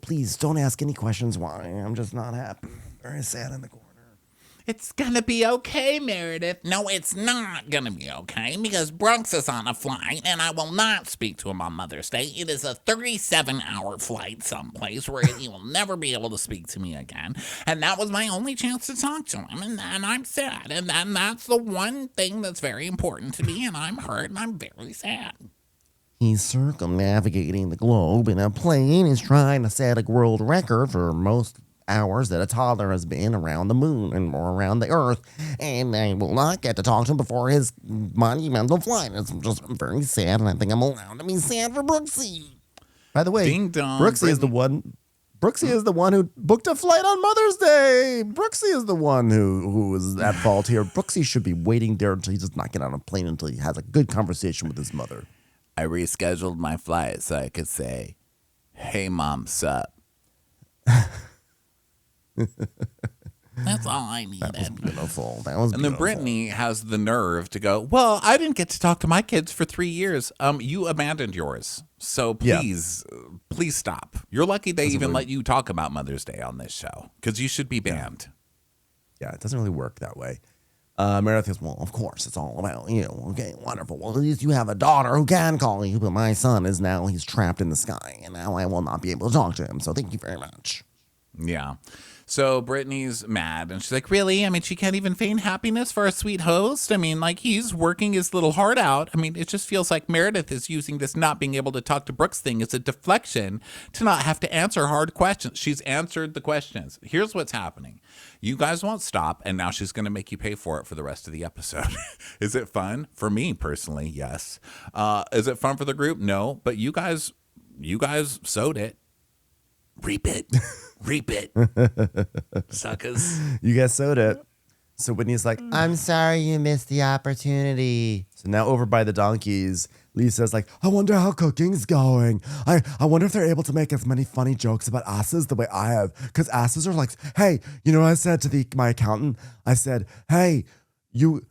B: Please don't ask any questions why. I'm just not happy. Very sad in the corner.
A: It's gonna be okay, Meredith. No, it's not gonna be okay because Brooks is on a flight and I will not speak to him on Mother's Day. It is a 37-hour flight someplace where he will never be able to speak to me again. And that was my only chance to talk to him. And I'm sad. And that's the one thing that's very important to me. And I'm hurt and I'm very sad.
B: He's circumnavigating the globe in a plane. He's trying to set a world record for most hours that a toddler has been around the moon and more around the earth, and I will not get to talk to him before his monumental flight. It's just very sad, and I think I'm allowed to be sad for Brooksy. By the way,
A: Ding dong,
B: Brooksy is the one. Brooksy is the one who booked a flight on Mother's Day. Brooksy is the one who is at fault here. Brooksy should be waiting there until he does not get on a plane until he has a good conversation with his mother.
A: I rescheduled my flight so I could say, hey, Mom, sup? That's all I needed.
B: That was beautiful. That was
A: and then
B: beautiful.
A: Brittany has the nerve to go, well, I didn't get to talk to my kids for 3 years. You abandoned yours. So please stop. You're lucky they even let you talk about Mother's Day on this show because you should be banned.
B: Yeah, it doesn't really work that way. Meredith goes, well, of course, it's all about you. Okay, wonderful. Well, at least you have a daughter who can call you, but my son he's trapped in the sky, and now I will not be able to talk to him. So thank you very much.
A: Yeah. So Brittany's mad, and she's like, really? I mean, she can't even feign happiness for a sweet host? I mean, like, he's working his little heart out. I mean, it just feels like Meredith is using this not being able to talk to Brooks thing as a deflection to not have to answer hard questions. She's answered the questions. Here's what's happening. You guys won't stop, and now she's going to make you pay for it for the rest of the episode. Is it fun? For me, personally, yes. Is it fun for the group? No. But you guys sowed it. Reap it. Reap it. Suckers.
B: You guys sowed it. So Whitney's like, I'm sorry you missed the opportunity. So now over by the donkeys, Lisa's like, I wonder how cooking's going. I wonder if they're able to make as many funny jokes about asses the way I have. Because asses are like, hey, you know what I said to my accountant? I said, hey, you're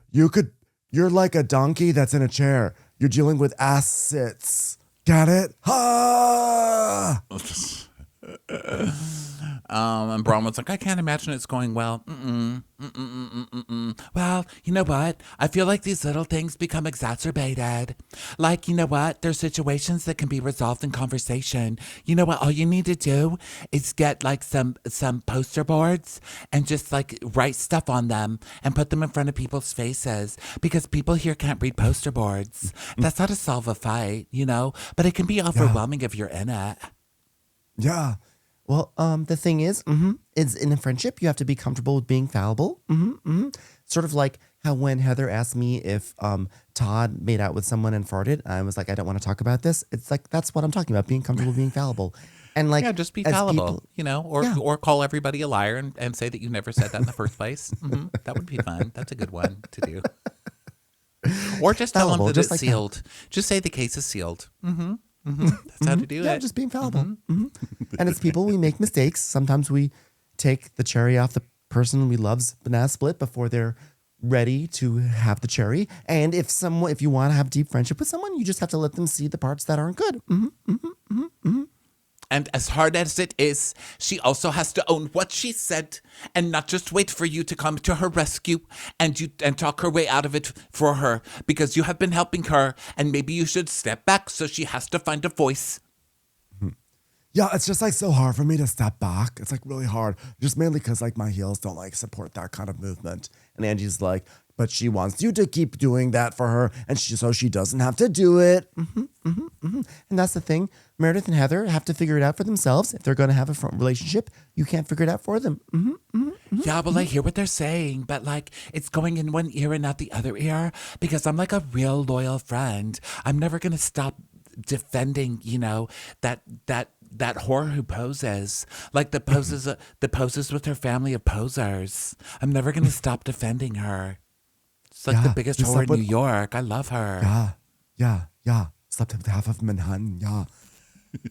B: like a donkey that's in a chair. You're dealing with ass sits. Get it? Ah!
A: And Bronwyn's like, I can't imagine it's going well. Well, you know what? I feel like these little things become exacerbated. Like, you know what? There's situations that can be resolved in conversation. You know what? All you need to do is get like some poster boards and just like write stuff on them and put them in front of people's faces because people here can't read poster boards. That's how to solve a fight, you know? But it can be overwhelming if you're in it.
B: Yeah. Well, the thing is in a friendship, you have to be comfortable with being fallible. Sort of like how when Heather asked me if Todd made out with someone and farted, I was like, I don't want to talk about this. It's like, that's what I'm talking about, being comfortable being fallible. And like,
A: yeah, just be fallible,
B: people,
A: you know, or call everybody a liar and say that you never said that in the first place. That would be fun. That's a good one to do. Or just tell them that it's like sealed. That. Just say the case is sealed. That's how to do it.
B: Yeah, just being fallible. And it's people, we make mistakes. Sometimes we take the cherry off the person we love's banana split before they're ready to have the cherry. And if you want to have deep friendship with someone, you just have to let them see the parts that aren't good.
A: And as hard as it is, she also has to own what she said and not just wait for you to come to her rescue and talk her way out of it for her, because you have been helping her and maybe you should step back so she has to find a voice.
B: Yeah, it's just like so hard for me to step back. It's like really hard, just mainly because like my heels don't like support that kind of movement. And Angie's like, but she wants you to keep doing that for her, and so she doesn't have to do it. And that's the thing. Meredith and Heather have to figure it out for themselves. If they're going to have a relationship, you can't figure it out for them.
A: Yeah, well, I hear what they're saying, but like it's going in one ear and not the other ear, because I'm like a real loyal friend. I'm never going to stop defending, that whore who poses, like the poses with her family of posers. I'm never going to stop defending her. It's like the biggest whore in New York. I love her.
B: Yeah. Slept with half of Manhattan. Yeah.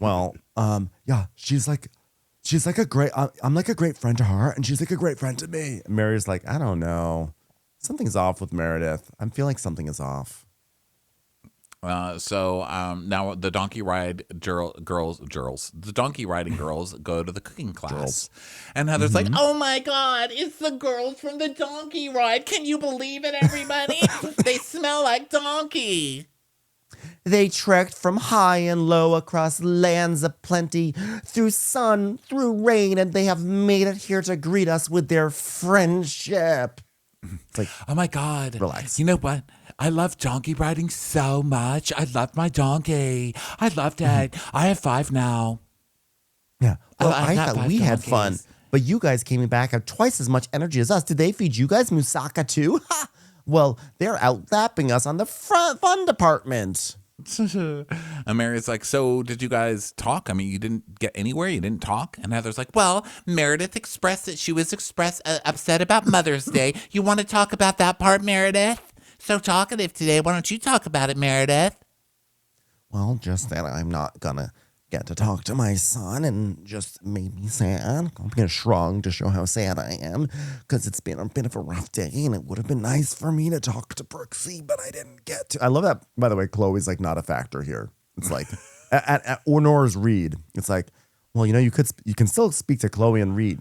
B: Well, yeah. She's like a great. I'm like a great friend to her, and she's like a great friend to me. And Mary's like, I don't know, something's off with Meredith. I'm feeling like something is off.
A: So now the donkey ride girls, the donkey riding girls go to the cooking class. And Heather's like, oh my God, it's the girls from the donkey ride. Can you believe it, everybody? They smell like donkey.
B: They trekked from high and low across lands of plenty, through sun, through rain, and they have made it here to greet us with their friendship. It's like,
A: oh my God.
B: Relax.
A: You know what? I love donkey riding so much. I love my donkey. I loved it. I have 5 now.
B: Yeah. Well, I
A: got
B: thought
A: 5
B: we had
A: donkeys.
B: fun, but you guys came back have twice as much energy as us. Did they feed you guys moussaka too? Ha! Well, they're outlapping us on the fun department.
A: And Mary's like, so did you guys talk? I mean, you didn't get anywhere? You didn't talk? And Heather's like, well, Meredith expressed that she was upset about Mother's Day. You want to talk about that part, Meredith? So talkative today. Why don't you talk about it, Meredith?
B: Well, just that I'm not gonna get to talk to my son, and just made me sad. I'm gonna shrug to show how sad I am, because it's been a bit of a rough day, and it would have been nice for me to talk to Brooksy, but I didn't get to. I love that, by the way. Chloe's like not a factor here. It's like at Nora's Reed. It's like, well, you can still speak to Chloe and Reed.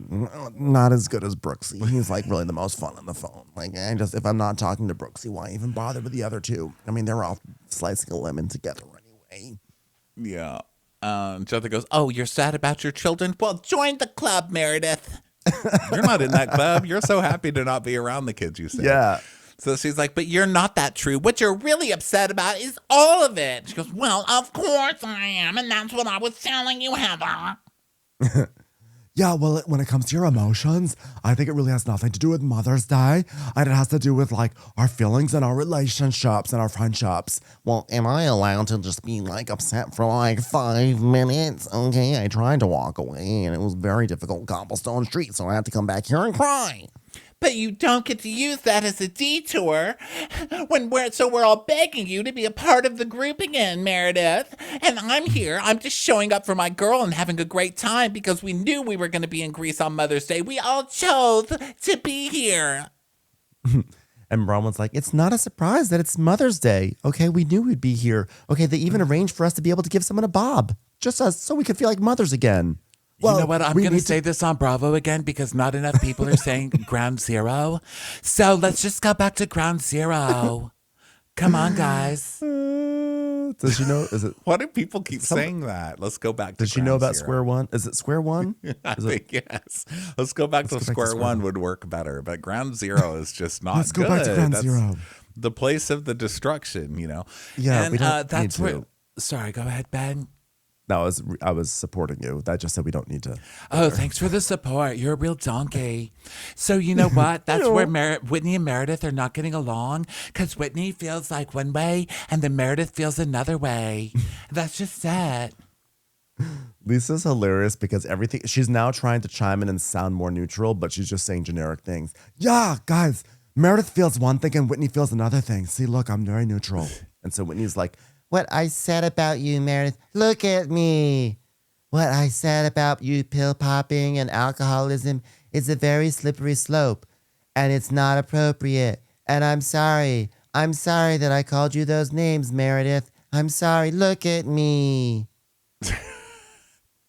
B: Not as good as Brooksy. He's like really the most fun on the phone. Like, if I'm not talking to Brooksy, why even bother with the other two? I mean, they're all slicing a lemon together anyway.
A: Yeah. Jonathan goes, oh, you're sad about your children? Well, join the club, Meredith. You're not in that club. You're so happy to not be around the kids, you say.
B: Yeah.
A: So she's like, but you're not that true. What you're really upset about is all of it. She goes, well, of course I am. And that's what I was telling you, Heather.
B: Yeah, well, when it comes to your emotions, I think it really has nothing to do with Mother's Day. And it has to do with, like, our feelings and our relationships and our friendships. Well, am I allowed to just be, like, upset for, like, 5 minutes? Okay, I tried to walk away, and it was very difficult cobblestone street, so I had to come back here and cry.
A: But you don't get to use that as a detour so we're all begging you to be a part of the group again, Meredith. And I'm here. I'm just showing up for my girl and having a great time because we knew we were going to be in Greece on Mother's Day. We all chose to be here.
B: And Bronwyn's like, it's not a surprise that it's Mother's Day. Okay, we knew we'd be here. Okay, they even arranged for us to be able to give someone a bob. Just us, so we could feel like mothers again.
A: Well, you know what? I'm going to say this on Bravo again because not enough people are saying ground zero. So let's just go back to ground zero. Come on, guys.
B: Does she know? Is it?
A: Why do people keep saying that? Let's go back to
B: Does she know about square one? Is it square one?
A: I think yes. Let's go back to square one would work better. But ground zero is just not
B: Let's
A: good.
B: go back to ground
A: That's
B: zero.
A: The place of the destruction, you know?
B: Yeah,
A: and
B: we don't
A: that's
B: need
A: where.
B: to.
A: Sorry, go ahead, Ben.
B: No, I was supporting you. That just said we don't need to.
A: Oh, thanks for the support. You're a real donkey. So you know what? That's where Whitney and Meredith are not getting along because Whitney feels like one way and then Meredith feels another way. That's just it.
B: Lisa's hilarious because she's now trying to chime in and sound more neutral, but she's just saying generic things. Yeah, guys, Meredith feels one thing and Whitney feels another thing. See, look, I'm very neutral. And so Whitney's like, what I said about you, Meredith, look at me. What I said about you pill popping and alcoholism is a very slippery slope, and it's not appropriate. And I'm sorry. I'm sorry that I called you those names, Meredith. I'm sorry. Look at me.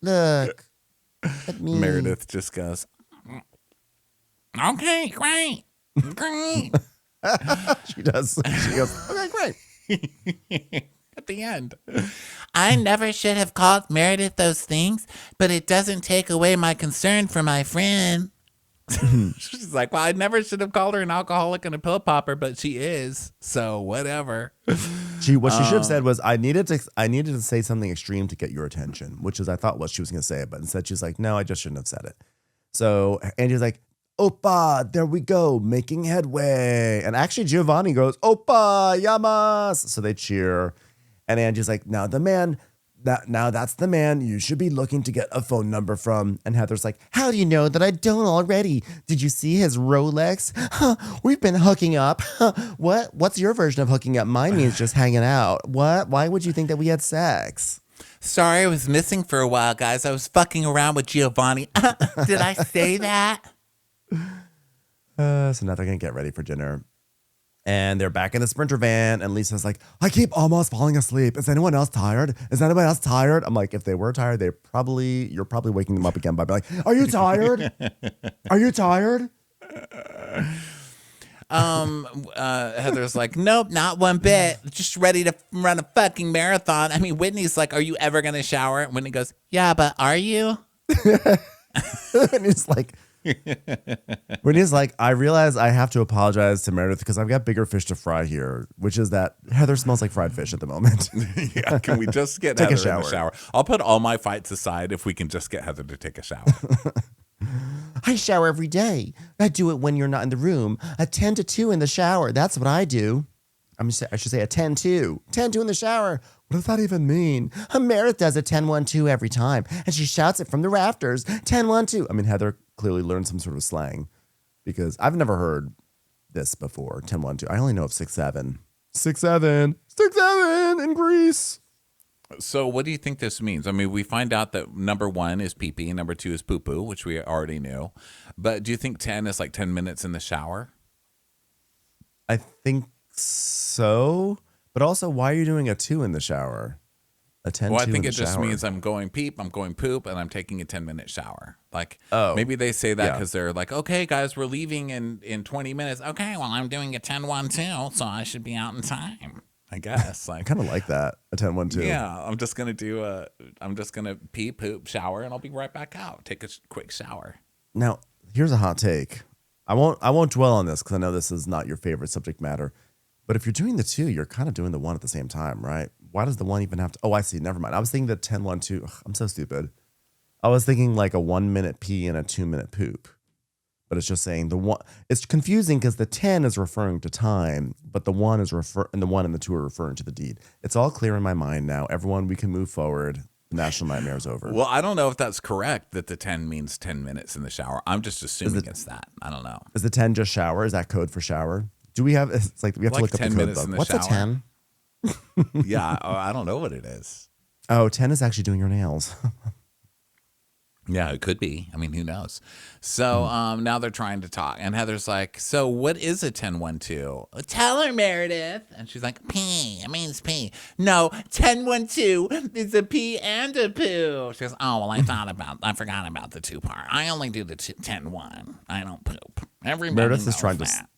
B: Look at me.
A: Meredith just goes, okay, great. Great.
B: She does. She goes, okay, great.
A: At the end. I never should have called Meredith those things, but it doesn't take away my concern for my friend. She's like, well, I never should have called her an alcoholic and a pill popper, but she is. So whatever.
B: What she should have said was, I needed to say something extreme to get your attention, which is I thought what she was going to say, but instead she's like, no, I just shouldn't have said it. So Angie's like, Oppa, there we go, making headway. And actually Giovanni goes, Oppa, yamas. So they cheer. And Angie's like, now that's the man you should be looking to get a phone number from. And Heather's like, how do you know that I don't already? Did you see his Rolex? Huh, we've been hooking up. Huh, what? What's your version of hooking up? Mine means just hanging out. What? Why would you think that we had sex?
A: Sorry, I was missing for a while, guys. I was fucking around with Giovanni. Did I say that?
B: So now they're going to get ready for dinner. And they're back in the Sprinter van. And Lisa's like, I keep almost falling asleep. Is anyone else tired? Is anyone else tired? I'm like, if they were tired, you're probably waking them up again by being like, are you tired? Are you tired?
A: Heather's like, nope, not one bit. Just ready to run a fucking marathon. I mean, Whitney's like, are you ever going to shower? And Whitney goes, yeah, but are you?
B: And he's like, I realize I have to apologize to Meredith because I've got bigger fish to fry here, which is that Heather smells like fried fish at the moment.
A: Yeah, can we just get
B: Take
A: Heather
B: a shower.
A: in the shower? I'll put all my fights aside if we can just get Heather to take a shower.
B: I shower every day. I do it when you're not in the room. A 10 to 2 in the shower. That's what I do. I should say a 10-2. 10-2 in the shower. What does that even mean? Meredith does a 10-1-2 every time, and she shouts it from the rafters. 10-1-2. I mean, Heather clearly learned some sort of slang because I've never heard this before. 10-1-2. I only know of 6-7. 6-7. 6-7 in Greece.
A: So what do you think this means? I mean, we find out that number 1 is pee-pee, number 2 is poo-poo, which we already knew. But do you think 10 is like 10 minutes in the shower?
B: I think so. But also, why are you doing a 2 in the shower? A 10-2
A: Well, I think
B: in
A: it
B: the
A: just
B: shower.
A: means I'm going peep, I'm going poop, and I'm taking a 10-minute shower. Like,
B: Oh,
A: maybe they say that
B: yeah.
A: because they're like, okay, guys, we're leaving in 20 minutes. Okay, well, I'm doing a 10-1-2, so I should be out in time, I guess.
B: I
A: Like,
B: kind of like that. A 10-1-2.
A: yeah, I'm just going to pee, poop, shower, and I'll be right back out. Take a quick shower.
B: Now, here's a hot take. I won't dwell on this because I know this is not your favorite subject matter. But if you're doing the 2, you're kind of doing the 1 at the same time, right? Why does the 1 even have to? Oh, I see. Never mind. I was thinking the 10-1-2. Ugh, I'm so stupid. I was thinking like a 1-minute pee and a 2-minute poop. But it's just saying the 1. It's confusing because the 10 is referring to time, but the 1 is and the 1 and the 2 are referring to the deed. It's all clear in my mind now. Everyone, we can move forward. The National Nightmare is over.
A: Well, I don't know if that's correct, that the 10 means 10 minutes in the shower. I'm just assuming it's that. I don't know.
B: Is the 10 just shower? Is that code for shower? Do we have? It's like we have to
A: Like
B: look up
A: 10
B: the code
A: minutes
B: book.
A: in the
B: What's
A: shower.
B: a 10?
A: Yeah, I don't know what it is.
B: Oh, 10 is actually doing your nails.
A: Yeah, it could be. I mean, who knows? So now they're trying to talk. And Heather's like, so what is a 10-1-2? Tell her, Meredith. And she's like, pee. It means pee. No, 10-1-2 is a pee and a poo. She goes, oh, well, I forgot about the 2 part. I only do the 10-1. I don't poop. Everybody
B: Meredith
A: knows
B: is trying
A: that.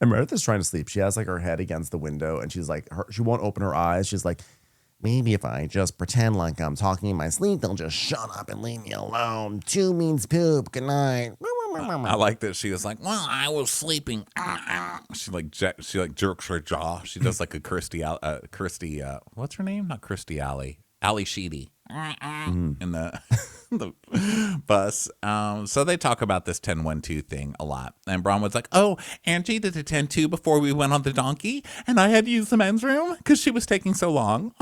B: And Meredith is trying to sleep. She has like her head against the window and she's like, she won't open her eyes. She's like, maybe if I just pretend like I'm talking in my sleep, they'll just shut up and leave me alone. 2 means poop. Good night.
A: I like that she was like, well, I was sleeping. She jerks her jaw. She does like a Kirstie, what's her name? Not Kirstie Alley. Ally Sheedy in the bus. So they talk about this 10-1-2 thing a lot. And Bronwyn's like, oh, Angie did a 10-2 before we went on the donkey, and I had to use the men's room because she was taking so long.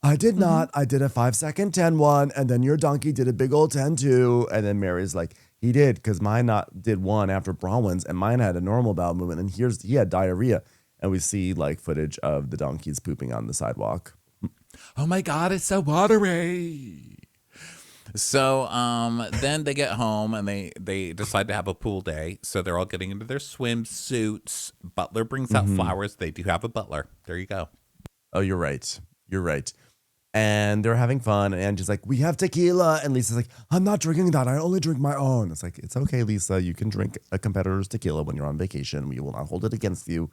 B: I did not. I did a 5-second 10-1, and then your donkey did a big old 10-2. And then Mary's like, he did, because mine did 1 after Bronwyn's, and mine had a normal bowel movement, and he had diarrhea. And we see like footage of the donkeys pooping on the sidewalk.
A: Oh my God, it's so watery. So then they get home and they decide to have a pool day. So they're all getting into their swimsuits. Butler brings out flowers. They do have a butler. There you go.
B: Oh, you're right. You're right. And they're having fun, and Angie's like, we have tequila. And Lisa's like, I'm not drinking that. I only drink my own. It's like, it's okay, Lisa. You can drink a competitor's tequila when you're on vacation. We will not hold it against you.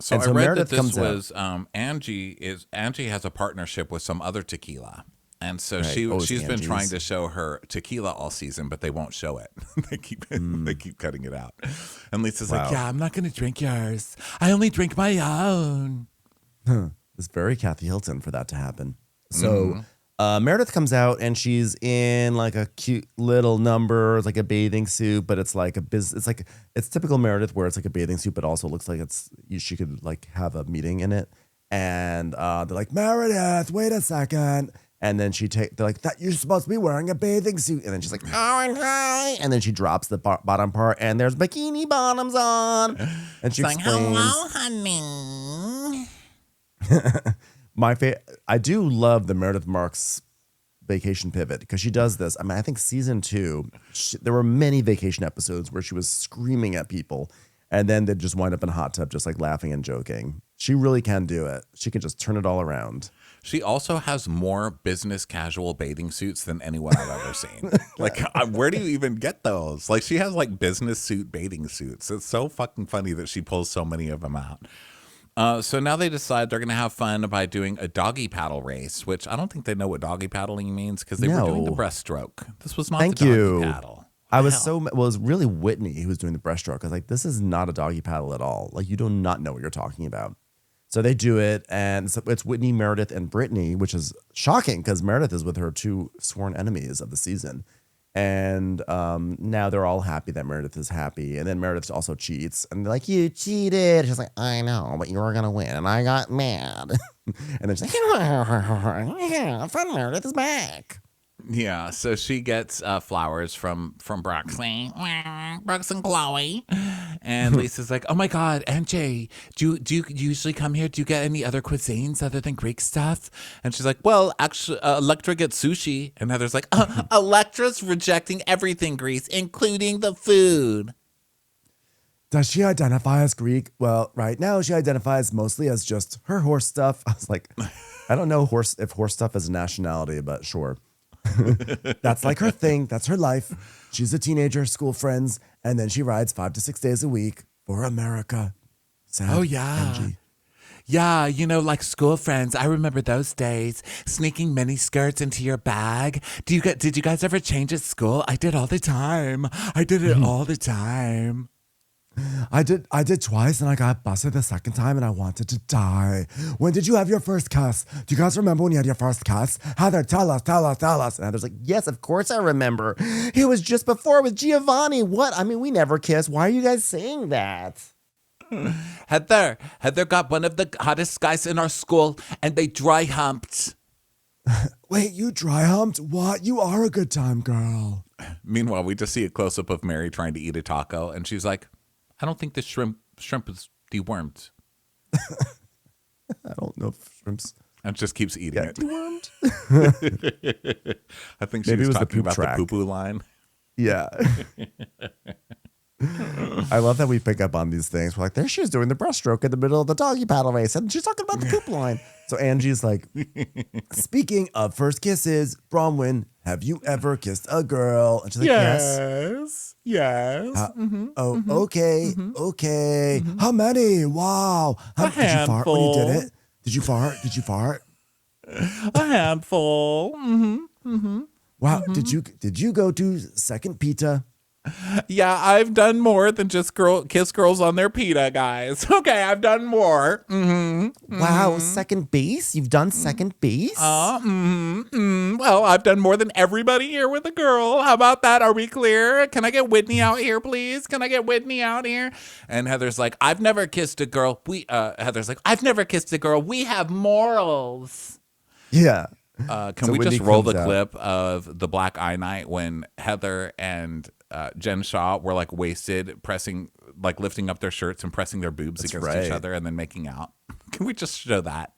A: So
B: And
A: I read
B: Meredith
A: that this
B: comes out.
A: was Angie has a partnership with some other tequila. And so
B: Right. Oh, it's
A: she's been
B: Angie's.
A: trying to show her tequila all season, but they won't show it. they keep cutting it out. And Lisa's like,
B: Wow.
A: "Yeah, I'm not going to drink yours. I only drink my own."
B: It's very Kathy Hilton for that to happen. So Meredith comes out and she's in like a cute little number, it's like a bathing suit, but it's like it's typical Meredith where it's like a bathing suit, but also looks like she could like have a meeting in it. And they're like, Meredith, wait a second. And then they're like, that you're supposed to be wearing a bathing suit. And then she's like, oh, and hi. And then she drops the bottom part and there's bikini bottoms on. And she
A: It's like,
B: explains,
A: hello,
B: honey. I do love the Meredith Marks vacation pivot because she does this. I mean, I think season 2, there were many vacation episodes where she was screaming at people and then they'd just wind up in a hot tub just like laughing and joking. She really can do it. She can just turn it all around.
A: She also has more business casual bathing suits than anyone I've ever seen. Like, where do you even get those? Like, she has like business suit bathing suits. It's so fucking funny that she pulls so many of them out. So now they decide they're going to have fun by doing a doggy paddle race, which I don't think they know what doggy paddling means because they were doing the
B: No.
A: breaststroke. This was not
B: Thank
A: the doggy
B: you.
A: paddle.
B: I was it was really Whitney who was doing the breaststroke. I was like, this is not a doggy paddle at all. Like, you do not know what you're talking about. So they do it, and it's Whitney, Meredith, and Brittany, which is shocking because Meredith is with her 2 sworn enemies of the season. And now they're all happy that Meredith is happy. And then Meredith also cheats. And they're like, you cheated. She's like, I know, but you were going to win. And I got mad. And then she's like, yeah, fun, Meredith is back.
A: Yeah, so she gets flowers from Broxy, Brox and Chloe, and Lisa's like, "Oh my God, Angie, do you usually come here? Do you get any other cuisines other than Greek stuff?" And she's like, "Well, actually, Electra gets sushi," and Heather's like, "Electra's rejecting everything Greece, including the food."
B: Does she identify as Greek? Well, right now she identifies mostly as just her horse stuff. I was like, I don't know if horse stuff is a nationality, but sure. That's like her thing. That's her life. She's a teenager, school friends, and then she rides 5 to 6 days a week for America. Sad
A: Oh, yeah.
B: Angie.
A: Yeah, like school friends. I remember those days. Sneaking mini skirts into your bag. Did you guys ever change at school? I did all the time. I did it all the time.
B: I did twice and I got busted the second time and I wanted to die. When did you have your first kiss? Do you guys remember when you had your first kiss? Heather, tell us. And Heather's like, yes, of course I remember. It was just before with Giovanni. What? I mean, we never kissed. Why are you guys saying that?
A: Heather got one of the hottest guys in our school and they dry humped.
B: Wait, you dry humped? What? You are a good time girl.
A: Meanwhile, we just see a close-up of Mary trying to eat a taco and she's like, I don't think the shrimp is dewormed.
B: I don't know if shrimps
A: And just keeps eating it.
B: dewormed.
A: I think she
B: Maybe it
A: was
B: was the
A: talking
B: poop
A: about
B: track.
A: the poo-poo line.
B: Yeah. I love that we pick up on these things. We're like, there she is doing the breaststroke in the middle of the doggy paddle race. And she's talking about the poop line. So Angie's like, speaking of first kisses, Bronwyn, have you ever kissed a girl? And she's like, yes.
A: Yes.
B: Okay. How many? Wow. Did you fart when you did
A: handful.
B: it? Did you fart?
A: A handful.
B: Wow. Did you go to second pita?
A: Yeah, I've done more than just kiss girls on their pita, guys. Okay, I've done more.
B: Wow, second base? You've done second base?
A: Well, I've done more than everybody here with a girl. How about that? Are we clear? Can I get Whitney out here, please? Can I get Whitney out here? And Heather's like, I've never kissed a girl. Heather's like, I've never kissed a girl. We have morals.
B: Yeah.
A: Can
B: So
A: we
B: Whitney
A: just roll
B: comes
A: the
B: out.
A: clip of the Black Eye Night when Heather and Jen Shaw were like wasted, lifting up their shirts and pressing their boobs
B: That's
A: against
B: right.
A: each other and then making out? Can we just show that?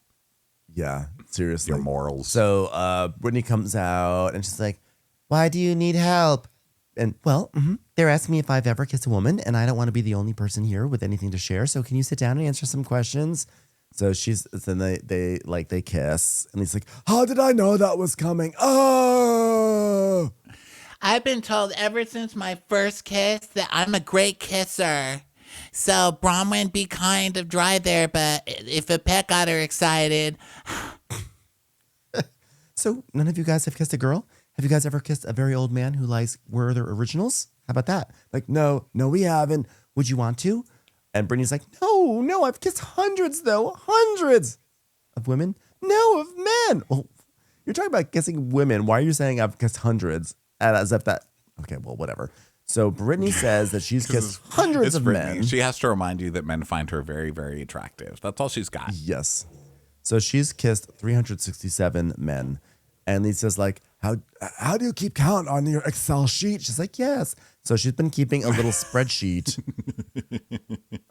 B: Yeah, seriously.
A: Your morals.
B: So Brittany comes out and she's like, why do you need help? And well, they're asking me if I've ever kissed a woman and I don't want to be the only person here with anything to share. So can you sit down and answer some questions? So then they kiss, and he's like, "How did I know that was coming? Oh,
C: I've been told ever since my first kiss that I'm a great kisser. So Bronwyn, be kind of dry there, but if a pet got her excited,
B: So none of you guys have kissed a girl? Have you guys ever kissed a very old man who likes were their originals? How about that? Like, no, we haven't. Would you want to? And Brittany's like, no, I've kissed hundreds of women. No, of men. Well, you're talking about kissing women. Why are you saying I've kissed hundreds? As if that, okay, well, whatever. So Brittany says that she's kissed hundreds of men.
A: She has to remind you that men find her very, very attractive. That's all she's got.
B: Yes. So she's kissed 367 men. And Lisa's like, how do you keep count on your Excel sheet? She's like, yes. So she's been keeping a little spreadsheet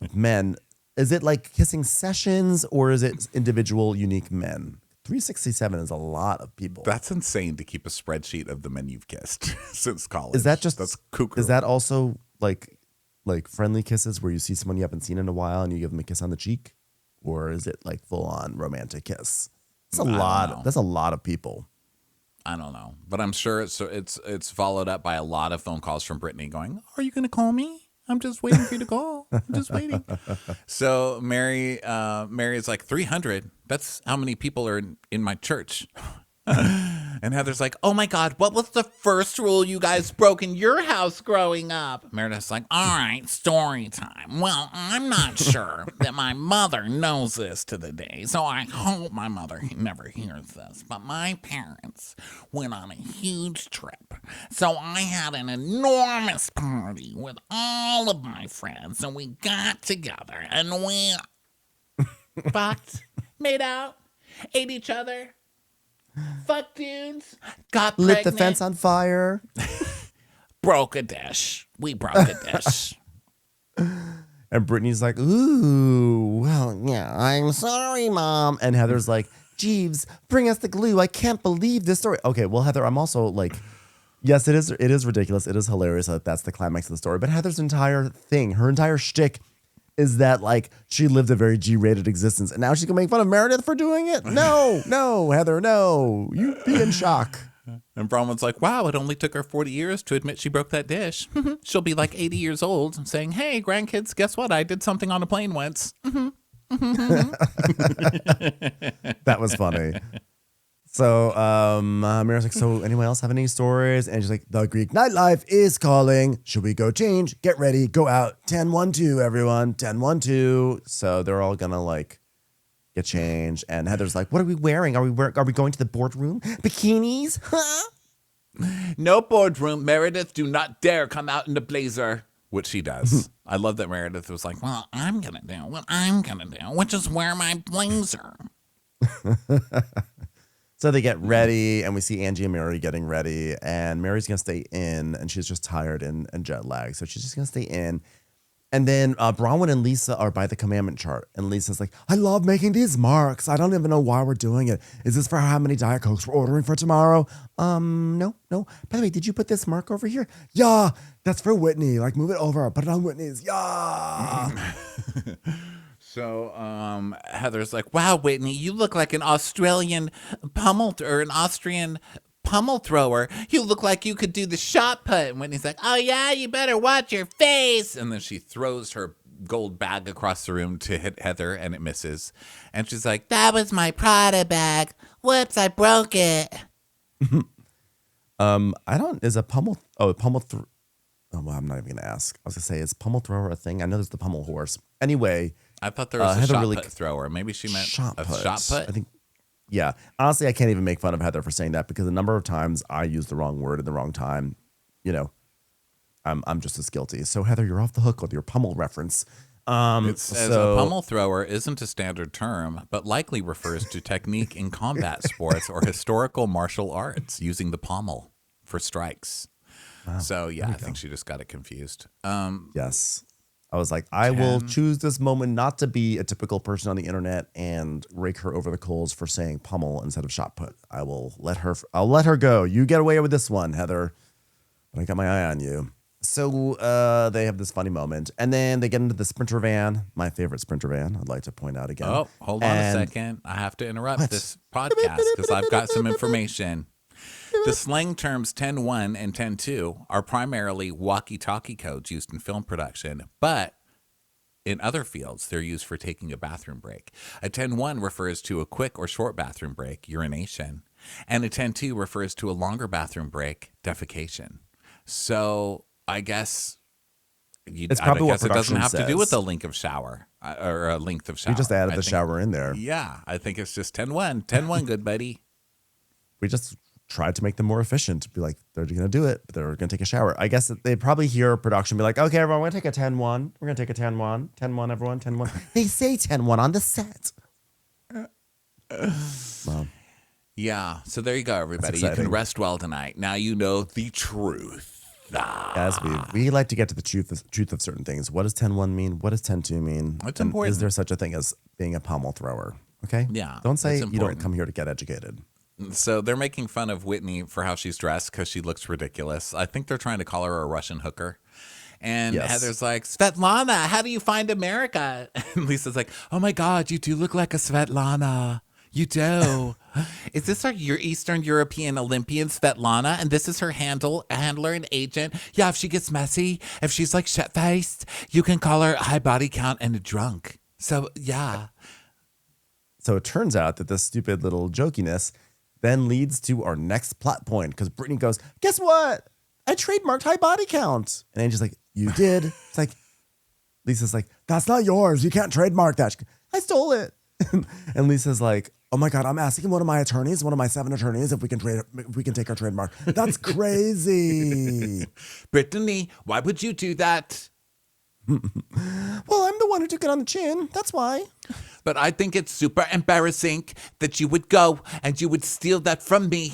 B: of men. Is it like kissing sessions or is it individual unique men? 367 is a lot of people.
A: That's insane to keep a spreadsheet of the men you've kissed since college.
B: Is that just
A: that's cuckoo?
B: Is that also like friendly kisses where you see someone you haven't seen in a while and you give them a kiss on the cheek? Or is it like full on romantic kiss? It's a lot. That's a lot of people.
A: I don't know, but I'm sure it's followed up by a lot of phone calls from Brittany going, "Are you going to call me? I'm just waiting for you to call. I'm just waiting." So Mary's like 300. That's how many people are in my church. And Heather's like, "Oh my God, what was the first rule you guys broke in your house growing up?" Meredith's like, "All right, story time. Well, I'm not sure that my mother knows this to the day, so I hope my mother never hears this. But my parents went on a huge trip, so I had an enormous party with all of my friends, and we got together, and we fucked, made out, ate each other. Fuck dudes, got pregnant,
B: lit the fence on fire,
C: broke a dish. We broke a dish."
B: And Brittany's like, "Ooh, well, yeah, I'm sorry, Mom." And Heather's like, "Jeeves, bring us the glue. I can't believe this story." Okay, well, Heather, I'm also like, yes, it is ridiculous. It is hilarious that that's the climax of the story. But Heather's entire thing, her entire shtick is that like she lived a very G-rated existence and now she's gonna make fun of Meredith for doing it? No, Heather, no. You'd be in shock.
A: And Bronwyn's like, "Wow, it only took her 40 years to admit she broke that dish. She'll be like 80 years old saying, 'Hey, grandkids, guess what? I did something on a plane once.'"
B: That was funny. So Mira's like, "So anyone else have any stories?" And she's like, "The Greek nightlife is calling. Should we go change? Get ready. Go out. 10-1-2, everyone. 10-1-2." So they're all gonna like get changed. And Heather's like, "What are we wearing? Are we going to the boardroom? Bikinis? Huh?"
A: "No boardroom. Meredith, do not dare come out in the blazer," which she does. I love that Meredith was like, "Well, I'm going to do what I'm going to do, which is wear my blazer."
B: So they get ready, and we see Angie and Mary getting ready, and Mary's going to stay in, and she's just tired and jet lagged, so she's just going to stay in. And then Bronwyn and Lisa are by the commandment chart, and Lisa's like, "I love making these marks. I don't even know why we're doing it. Is this for how many Diet Cokes we're ordering for tomorrow?" No. By the way, did you put this mark over here? Yeah, that's for Whitney. Like, move it over. Put it on Whitney's. Yeah.
A: So Heather's like, "Wow, Whitney, you look like an Austrian pummel thrower. You look like you could do the shot put." And Whitney's like, "Oh yeah, you better watch your face." And then she throws her gold bag across the room to hit Heather, and it misses. And she's like,
C: "That was my Prada bag. Whoops, I broke it."
B: Is a pummel, oh, well, I'm not even gonna ask. I was gonna say, is pummel thrower a thing? I know there's the pummel horse. Anyway,
A: I thought there was a
B: Heather
A: shot
B: really
A: put thrower. Maybe she meant
B: shot
A: a
B: put.
A: shot put.
B: I think, yeah. Honestly, I can't even make fun of Heather for saying that because a number of times I use the wrong word at the wrong time. You know, I'm just as guilty. So Heather, you're off the hook with your pummel reference.
A: It says a pummel thrower isn't a standard term, but likely refers to technique in combat sports or historical martial arts using the pommel for strikes. Wow. So yeah, I think she just got it confused.
B: Yes. I was like, I will choose this moment not to be a typical person on the internet and rake her over the coals for saying pummel instead of shot put. I'll let her go. You get away with this one, Heather. But I got my eye on you. So they have this funny moment, and then they get into the Sprinter van, my favorite Sprinter van. I'd like to point out again.
A: Oh, hold on a
B: And-
A: second. I have to interrupt
B: What?
A: this podcast because I've got some information. The slang terms 10-1 and 10-2 are primarily walkie-talkie codes used in film production, but in other fields, they're used for taking a bathroom break. A 10-1 refers to a quick or short bathroom break, urination, and a 10-2 refers to a longer bathroom break, defecation. So I guess
B: It's probably what
A: it doesn't
B: production
A: have to do with
B: says.
A: the length of shower or a length of shower.
B: We just added
A: I
B: the
A: think-
B: shower in there.
A: Yeah, I think it's just 10-1. 10-1, good buddy.
B: We just tried to make them more efficient. Be like, they're going to do it, but they're going to take a shower. I guess that they probably hear production be like, okay, everyone, we're going to take a 10-1. We're going to take a 10-1. 10-1, everyone, 10-1. They say 10-1 on the set. Well,
A: Yeah, so there you go, everybody. You can
B: exciting.
A: rest well tonight. Now you know the truth.
B: guys, we like to get to the truth of certain things. What does 10-1 mean? What does 10-2 mean?
A: It's
B: And
A: important.
B: Is there such a thing as being a pommel thrower? Okay?
A: Yeah,
B: Don't say
A: it's
B: you don't
A: important.
B: come here to get educated.
A: So they're making fun of Whitney for how she's dressed because she looks ridiculous. I think they're trying to call her a Russian hooker. And
B: Yes.
A: Heather's like, Svetlana, how do you find America? And Lisa's like, oh my God, you do look like a Svetlana. You do. Is this your Eastern European Olympian Svetlana? And this is her handler and agent. Yeah, if she gets messy, if she's like shit-faced, you can call her high body count and a drunk. So, yeah.
B: So it turns out that this stupid little jokiness then leads to our next plot point because Brittany goes, guess what? I trademarked high body count. And Angie's like, you did? It's like, Lisa's like, that's not yours. You can't trademark that. She goes, I stole it. And Lisa's like, oh my God, I'm asking one of my attorneys, one of my 7 attorneys, if we can take our trademark. That's crazy.
A: Brittany, why would you do that?
B: Well, I'm the one who took it on the chin. That's why.
A: But I think it's super embarrassing that you would go and you would steal that from me.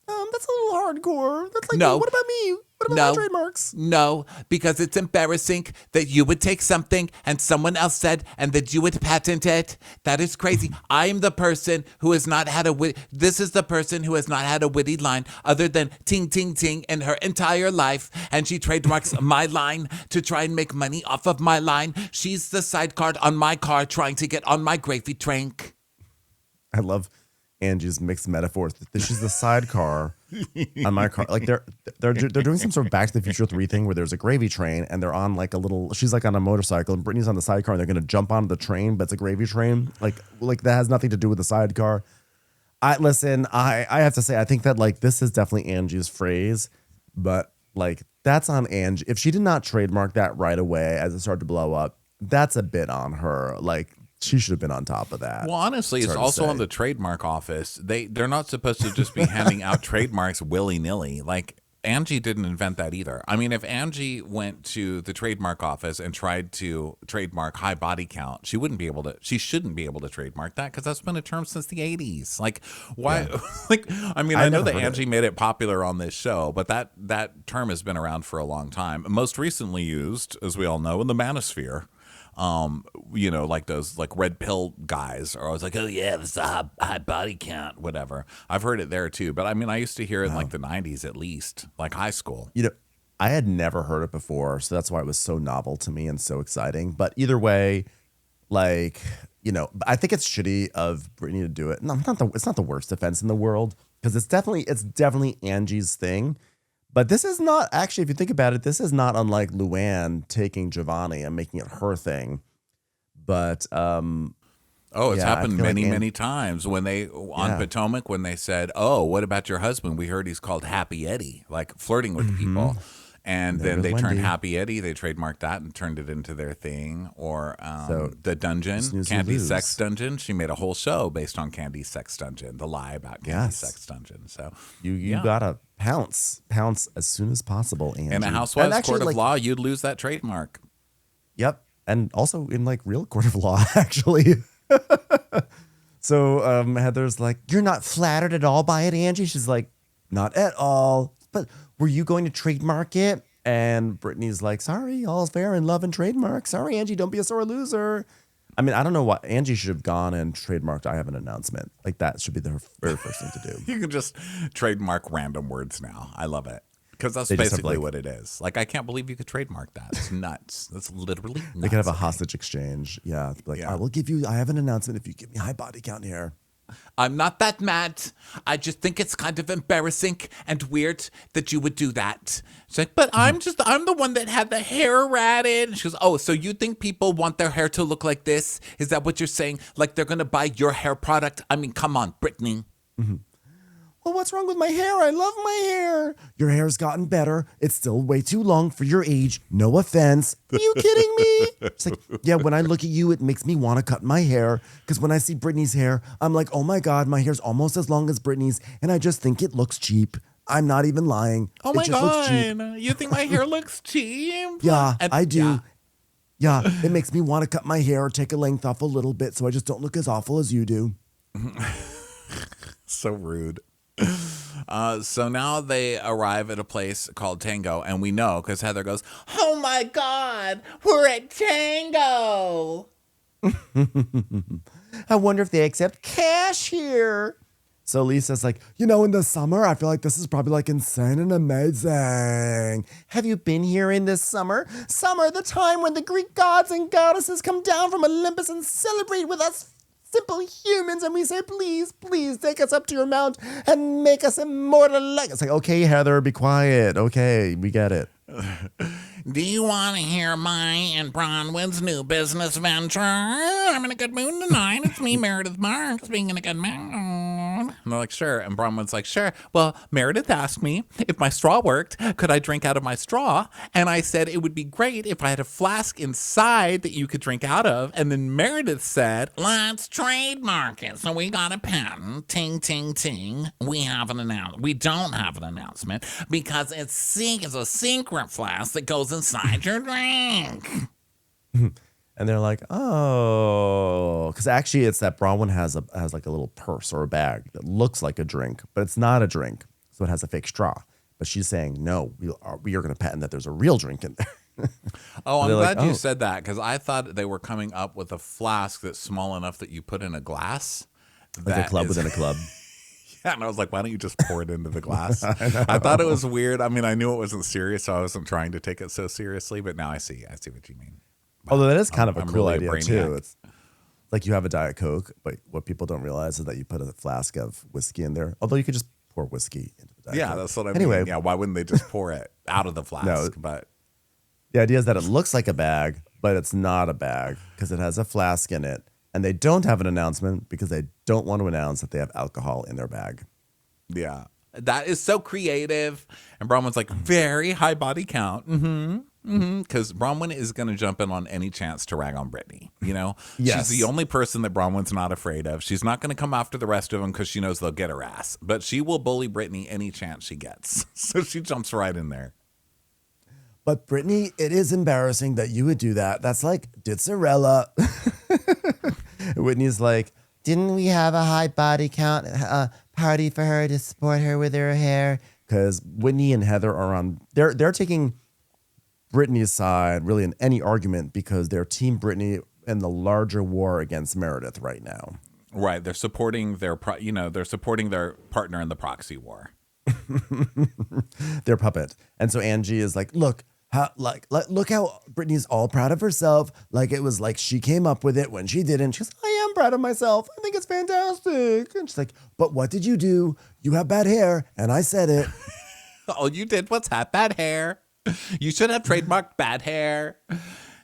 B: That's a little hardcore. That's like,
A: No.
B: what about me? What about
A: No.
B: my trademarks?
A: No, because it's embarrassing that you would take something and someone else said and that you would patent it. That is crazy. I am the person who has not had this is the person who has not had a witty line other than ting, ting, ting in her entire life. And she trademarks my line to try and make money off of my line. She's the sidecar on my car trying to get on my gravy train.
B: I love Angie's mixed metaphors. This is the sidecar on my car. Like they're doing some sort of Back to the Future 3 thing where there's a gravy train and they're on like she's like on a motorcycle and Brittany's on the sidecar and they're gonna jump onto the train, but it's a gravy train. Like that has nothing to do with the sidecar. I have to say I think that like this is definitely Angie's phrase, but like that's on Angie. If she did not trademark that right away as it started to blow up, that's a bit on her. Like she should have been on top of that.
A: Well, honestly, it's
B: hard to
A: also
B: say.
A: on the trademark office. They're not supposed to just be handing out trademarks willy-nilly. Like Angie didn't invent that either. I mean, if Angie went to the trademark office and tried to trademark high body count, she shouldn't be able to trademark that because that's been a term since the 80s. Like why like I mean, I know
B: never
A: that
B: heard of
A: Angie
B: it.
A: made it popular on this show, but that term has been around for a long time. Most recently used, as we all know, in the manosphere. Like those like red pill guys are always like, oh yeah, this is a high body count, whatever. I've heard it there too, but I mean, I used to hear it in like the 90s at least, like high school.
B: I had never heard it before, so that's why it was so novel to me and so exciting. But either way, like, I think it's shitty of Brittany to do it. No, it's not the worst offense in the world because it's definitely Angie's thing. But this is not actually, if you think about it, this is not unlike Luann taking Giovanni and making it her thing. But
A: It's
B: yeah,
A: happened
B: I feel like
A: many times when they on Potomac when they said, "Oh, what about your husband? We heard he's called Happy Eddie, like flirting with people." And
B: There
A: then they
B: goes
A: turned
B: Wendy.
A: Happy Eddie. They trademarked that and turned it into their thing. Or
B: So,
A: the dungeon,
B: snooze, you
A: Candy's
B: lose.
A: Sex Dungeon. She made a whole show based on Candy's Sex Dungeon, the lie about Candy's
B: Yes.
A: Sex Dungeon. So
B: you gotta pounce as soon as possible, Angie.
A: in a
B: And
A: housewives
B: actually,
A: court of
B: like,
A: law, you'd lose that trademark.
B: Yep. And also in like real court of law, actually. So Heather's like, you're not flattered at all by it, Angie? She's like, not at all. But were you going to trademark it? And Brittany's like, sorry, all's fair in love and trademark. Sorry, Angie, don't be a sore loser. I mean, I don't know what Angie should have gone and trademarked. I have an announcement. Like that should be the very first thing to do.
A: You can just trademark random words now. I love it. Because that's
B: They just have,
A: basically
B: like-
A: what it is. Like, I can't believe you could trademark that. It's nuts. That's literally nuts.
B: They could have a hostage exchange. Yeah. Like,
A: Yeah.
B: I have an announcement if you give me high body count here.
A: I'm not that mad. I just think it's kind of embarrassing and weird that you would do that. She's like, but I'm the one that had the hair ratted. She goes, oh, so you think people want their hair to look like this? Is that what you're saying? Like they're going to buy your hair product? I mean, come on, Brittany.
B: Well, what's wrong with my hair? I love my hair. Your hair's gotten better. It's still way too long for your age. No offense. Are you kidding me? It's like, yeah, when I look at you, it makes me want to cut my hair. Because when I see Britney's hair, I'm like, oh my God, my hair's almost as long as Britney's. And I just think it looks cheap. I'm not even lying.
A: Oh
B: It
A: my
B: just looks cheap.
A: God. You think my hair looks cheap?
B: Yeah,
A: And-
B: I do.
A: yeah.
B: Yeah, it makes me want to cut my hair or take a length off a little bit so I just don't look as awful as you do.
A: So rude. So now they arrive at a place called Tango, and we know because Heather goes, oh my God, we're at Tango.
B: I wonder if they accept cash here. So Lisa's like, in the summer, I feel like this is probably like insane and amazing. Have you been here in this summer? Summer, the time when the Greek gods and goddesses come down from Olympus and celebrate with us simple humans, and we say, please, please take us up to your mount and make us immortal like. It's like, okay, Heather, be quiet. Okay, we get it.
C: Do you want to hear my and Bronwyn's new business venture? I'm in a good mood tonight. It's me, Meredith Marks, being in a good mood.
A: And they're like, sure. And Bronwyn's like, sure. Well, Meredith asked me if my straw worked, could I drink out of my straw? And I said it would be great if I had a flask inside that you could drink out of. And then Meredith said,
C: Let's trademark it. So we got a patent. Ting, ting, ting. We have an announcement. We don't have an announcement because it's a secret flask that goes inside your drink.
B: And they're like, oh, because actually it's that Bronwyn has like a little purse or a bag that looks like a drink, but it's not a drink. So it has a fake straw. But she's saying, no, we are going to patent that there's a real drink in there.
A: oh, I'm
B: They're
A: glad
B: like,
A: you
B: oh.
A: said that because I thought they were coming up with a flask that's small enough that you put in a glass.
B: Like
A: That
B: a club
A: is-
B: within a club.
A: Yeah, and I was like, why don't you just pour it into the glass? I thought it was weird. I mean, I knew it wasn't serious, so I wasn't trying to take it so seriously, but now I see what you mean.
B: Although that is kind of a
A: I'm
B: cool
A: really a
B: idea too.
A: brainiac.
B: It's like you have a Diet Coke, but what people don't realize is that you put a flask of whiskey in there. Although you could just pour whiskey into the Diet
A: Yeah,
B: Coke.
A: that's what I
B: Anyway,
A: mean. Yeah, why wouldn't they just pour it out of the flask? But
B: the idea is that it looks like a bag, but it's not a bag because it has a flask in it. And they don't have an announcement because they don't want to announce that they have alcohol in their bag.
A: yeah, that is so creative. And Bronwyn's like, very high body count. Because Bronwyn is going to jump in on any chance to rag on Brittany.
B: Yes.
A: She's the only person that Bronwyn's not afraid of. She's not going to come after the rest of them because she knows they'll get her ass. But she will bully Brittany any chance she gets. So she jumps right in there.
B: But Brittany, it is embarrassing that you would do that. That's like Ditzarella. Whitney's like, didn't we have a high body count party for her to support her with her hair? Because Whitney and Heather are on, they're taking Brittany's side really in any argument because they're Team Brittany in the larger war against Meredith right now.
A: Right. They're supporting they're supporting their partner in the proxy war.
B: Their puppet. And so Angie is like, look how Brittany's all proud of herself. Like it was like she came up with it when she didn't. She's like, I am proud of myself. I think it's fantastic. And she's like, but what did you do? You have bad hair. And I said it.
A: All you did was have bad hair. You should have trademarked bad hair.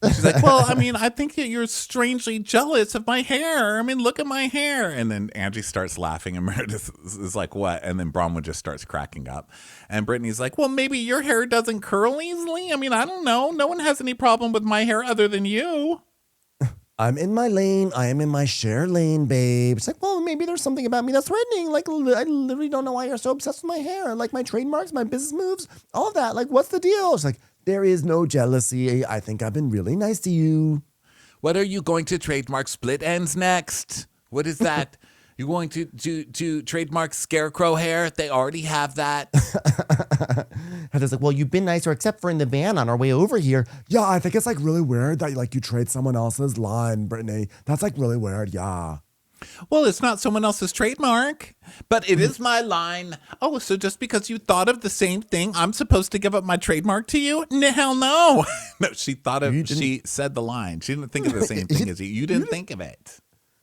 A: She's like, well, I mean, I think that you're strangely jealous of my hair. I mean, look at my hair. And then Angie starts laughing and Meredith is like, what? And then Bronwyn just starts cracking up. And Brittany's like, well, maybe your hair doesn't curl easily. I mean, I don't know. No one has any problem with my hair other than you.
B: I'm in my lane. I am in my share lane, babe. It's like, well, maybe there's something about me that's threatening. Like, I literally don't know why you're so obsessed with my hair. Like, my trademarks, my business moves, all of that. Like, what's the deal? It's like, there is no jealousy. I think I've been really nice to you.
A: What are you going to trademark split ends next? What is that? You're going to trademark scarecrow hair? They already have that.
B: Heather's like, well, you've been nicer except for in the van on our way over here. Yeah, I think it's like really weird that like you trade someone else's line, Brittany. That's like really weird. Yeah.
A: Well, it's not someone else's trademark, but it is my line. Oh, so just because you thought of the same thing, I'm supposed to give up my trademark to you? No, hell no. No, she said the line. She didn't think of the same thing as you. You didn't think of it.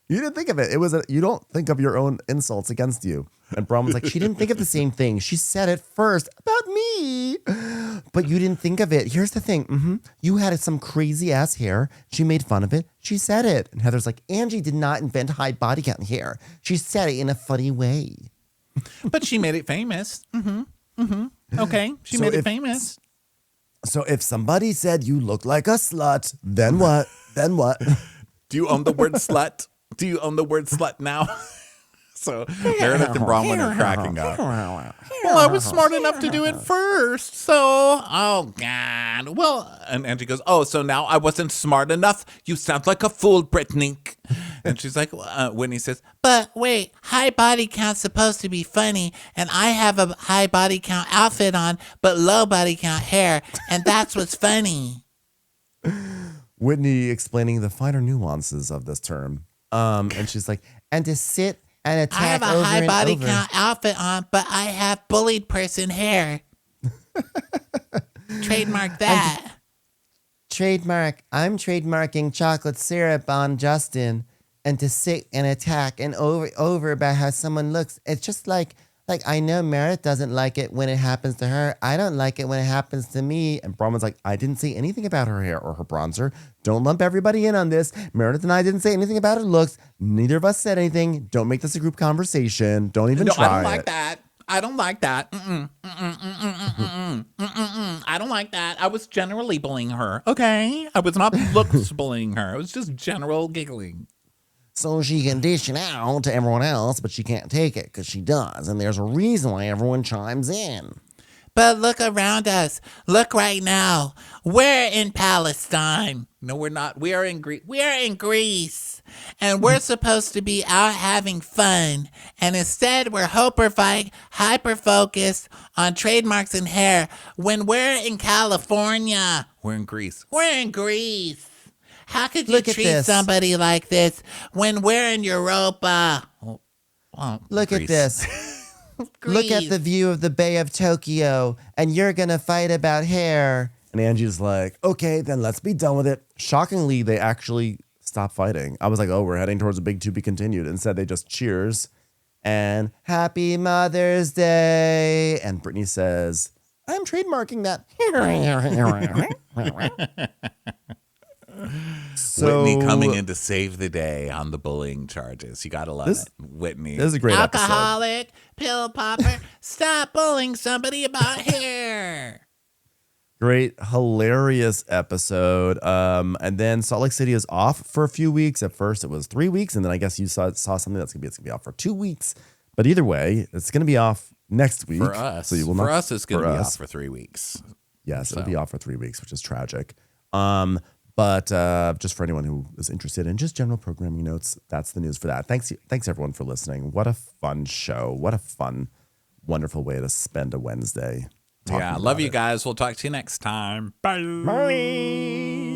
B: You didn't think of it. You don't think of your own insults against you. And Braun was like, she didn't think of the same thing. She said it first about me. But you didn't think of it. Here's the thing. You had some crazy ass hair. She made fun of it. She said it. And Heather's like, Angie did not invent high body count hair. She said it in a funny way.
A: But she made it famous. Okay. She made it famous.
B: So if somebody said you look like a slut, then what? Then what?
A: Do you own the word slut? Do you own the word slut now? So Meredith and Bronwyn are cracking up. Well, I was smart enough to do it first, so oh God. Well, and Angie goes, oh, so now I wasn't smart enough? You sound like a fool, Brittany. And she's like, Whitney says, but wait, high body count's supposed to be funny, and I have a high body count outfit on, but low body count hair, and that's what's funny.
B: Whitney explaining the finer nuances of this term. And she's like, and to sit and attack
C: I have a high body count outfit on, but I have bullied person hair. Trademark that.
B: Trademark. I'm trademarking chocolate syrup on Justin, and to sit and attack and over about how someone looks. It's just like I know Meredith doesn't like it when it happens to her. I don't like it when it happens to me. And Bronwyn's like, I didn't say anything about her hair or her bronzer. Don't lump everybody in on this. Meredith and I didn't say anything about her looks. Neither of us said anything. Don't make this a group conversation. Don't even try.
A: I don't like that. I don't like that. I don't like that. I was generally bullying her. Okay. I was not looks bullying her. It was just general giggling.
B: So she can dish it out to everyone else, but she can't take it because she does. And there's a reason why everyone chimes in.
C: But look around us. Look right now. We're in Palestine.
A: No, we're not. We are in Greece.
C: We are in Greece. And we're supposed to be out having fun. And instead, we're hyper-focused on trademarks and hair when we're in California.
A: We're in Greece.
C: We're in Greece. How could you treat somebody like this when we're in Europa?
B: Look at this. Look at the view of the Bay of Tokyo, and you're going to fight about hair. And Angie's like, okay, then let's be done with it. Shockingly, they actually stopped fighting. I was like, oh, we're heading towards a big to be continued. Instead, they just cheers and Happy Mother's Day. And Brittany says, I'm trademarking that.
A: So, Whitney coming in to save the day on the bullying charges. You gotta love it, Whitney.
B: This is a great
C: Alcoholic, pill popper, stop bullying somebody about hair.
B: Great, hilarious episode. And then Salt Lake City is off for a few weeks. At first, it was 3 weeks, and then I guess you saw something it's gonna be off for 2 weeks. But either way, it's gonna be off next week
A: for us. So you will for us, it's gonna be off for 3 weeks.
B: Yes, it'll be off for 3 weeks, which is tragic. But just for anyone who is interested in just general programming notes, that's the news for that. Thanks everyone for listening. What a fun show. What a fun, wonderful way to spend a Wednesday.
A: Yeah, love you guys. We'll talk to you next time. Bye.
B: Bye.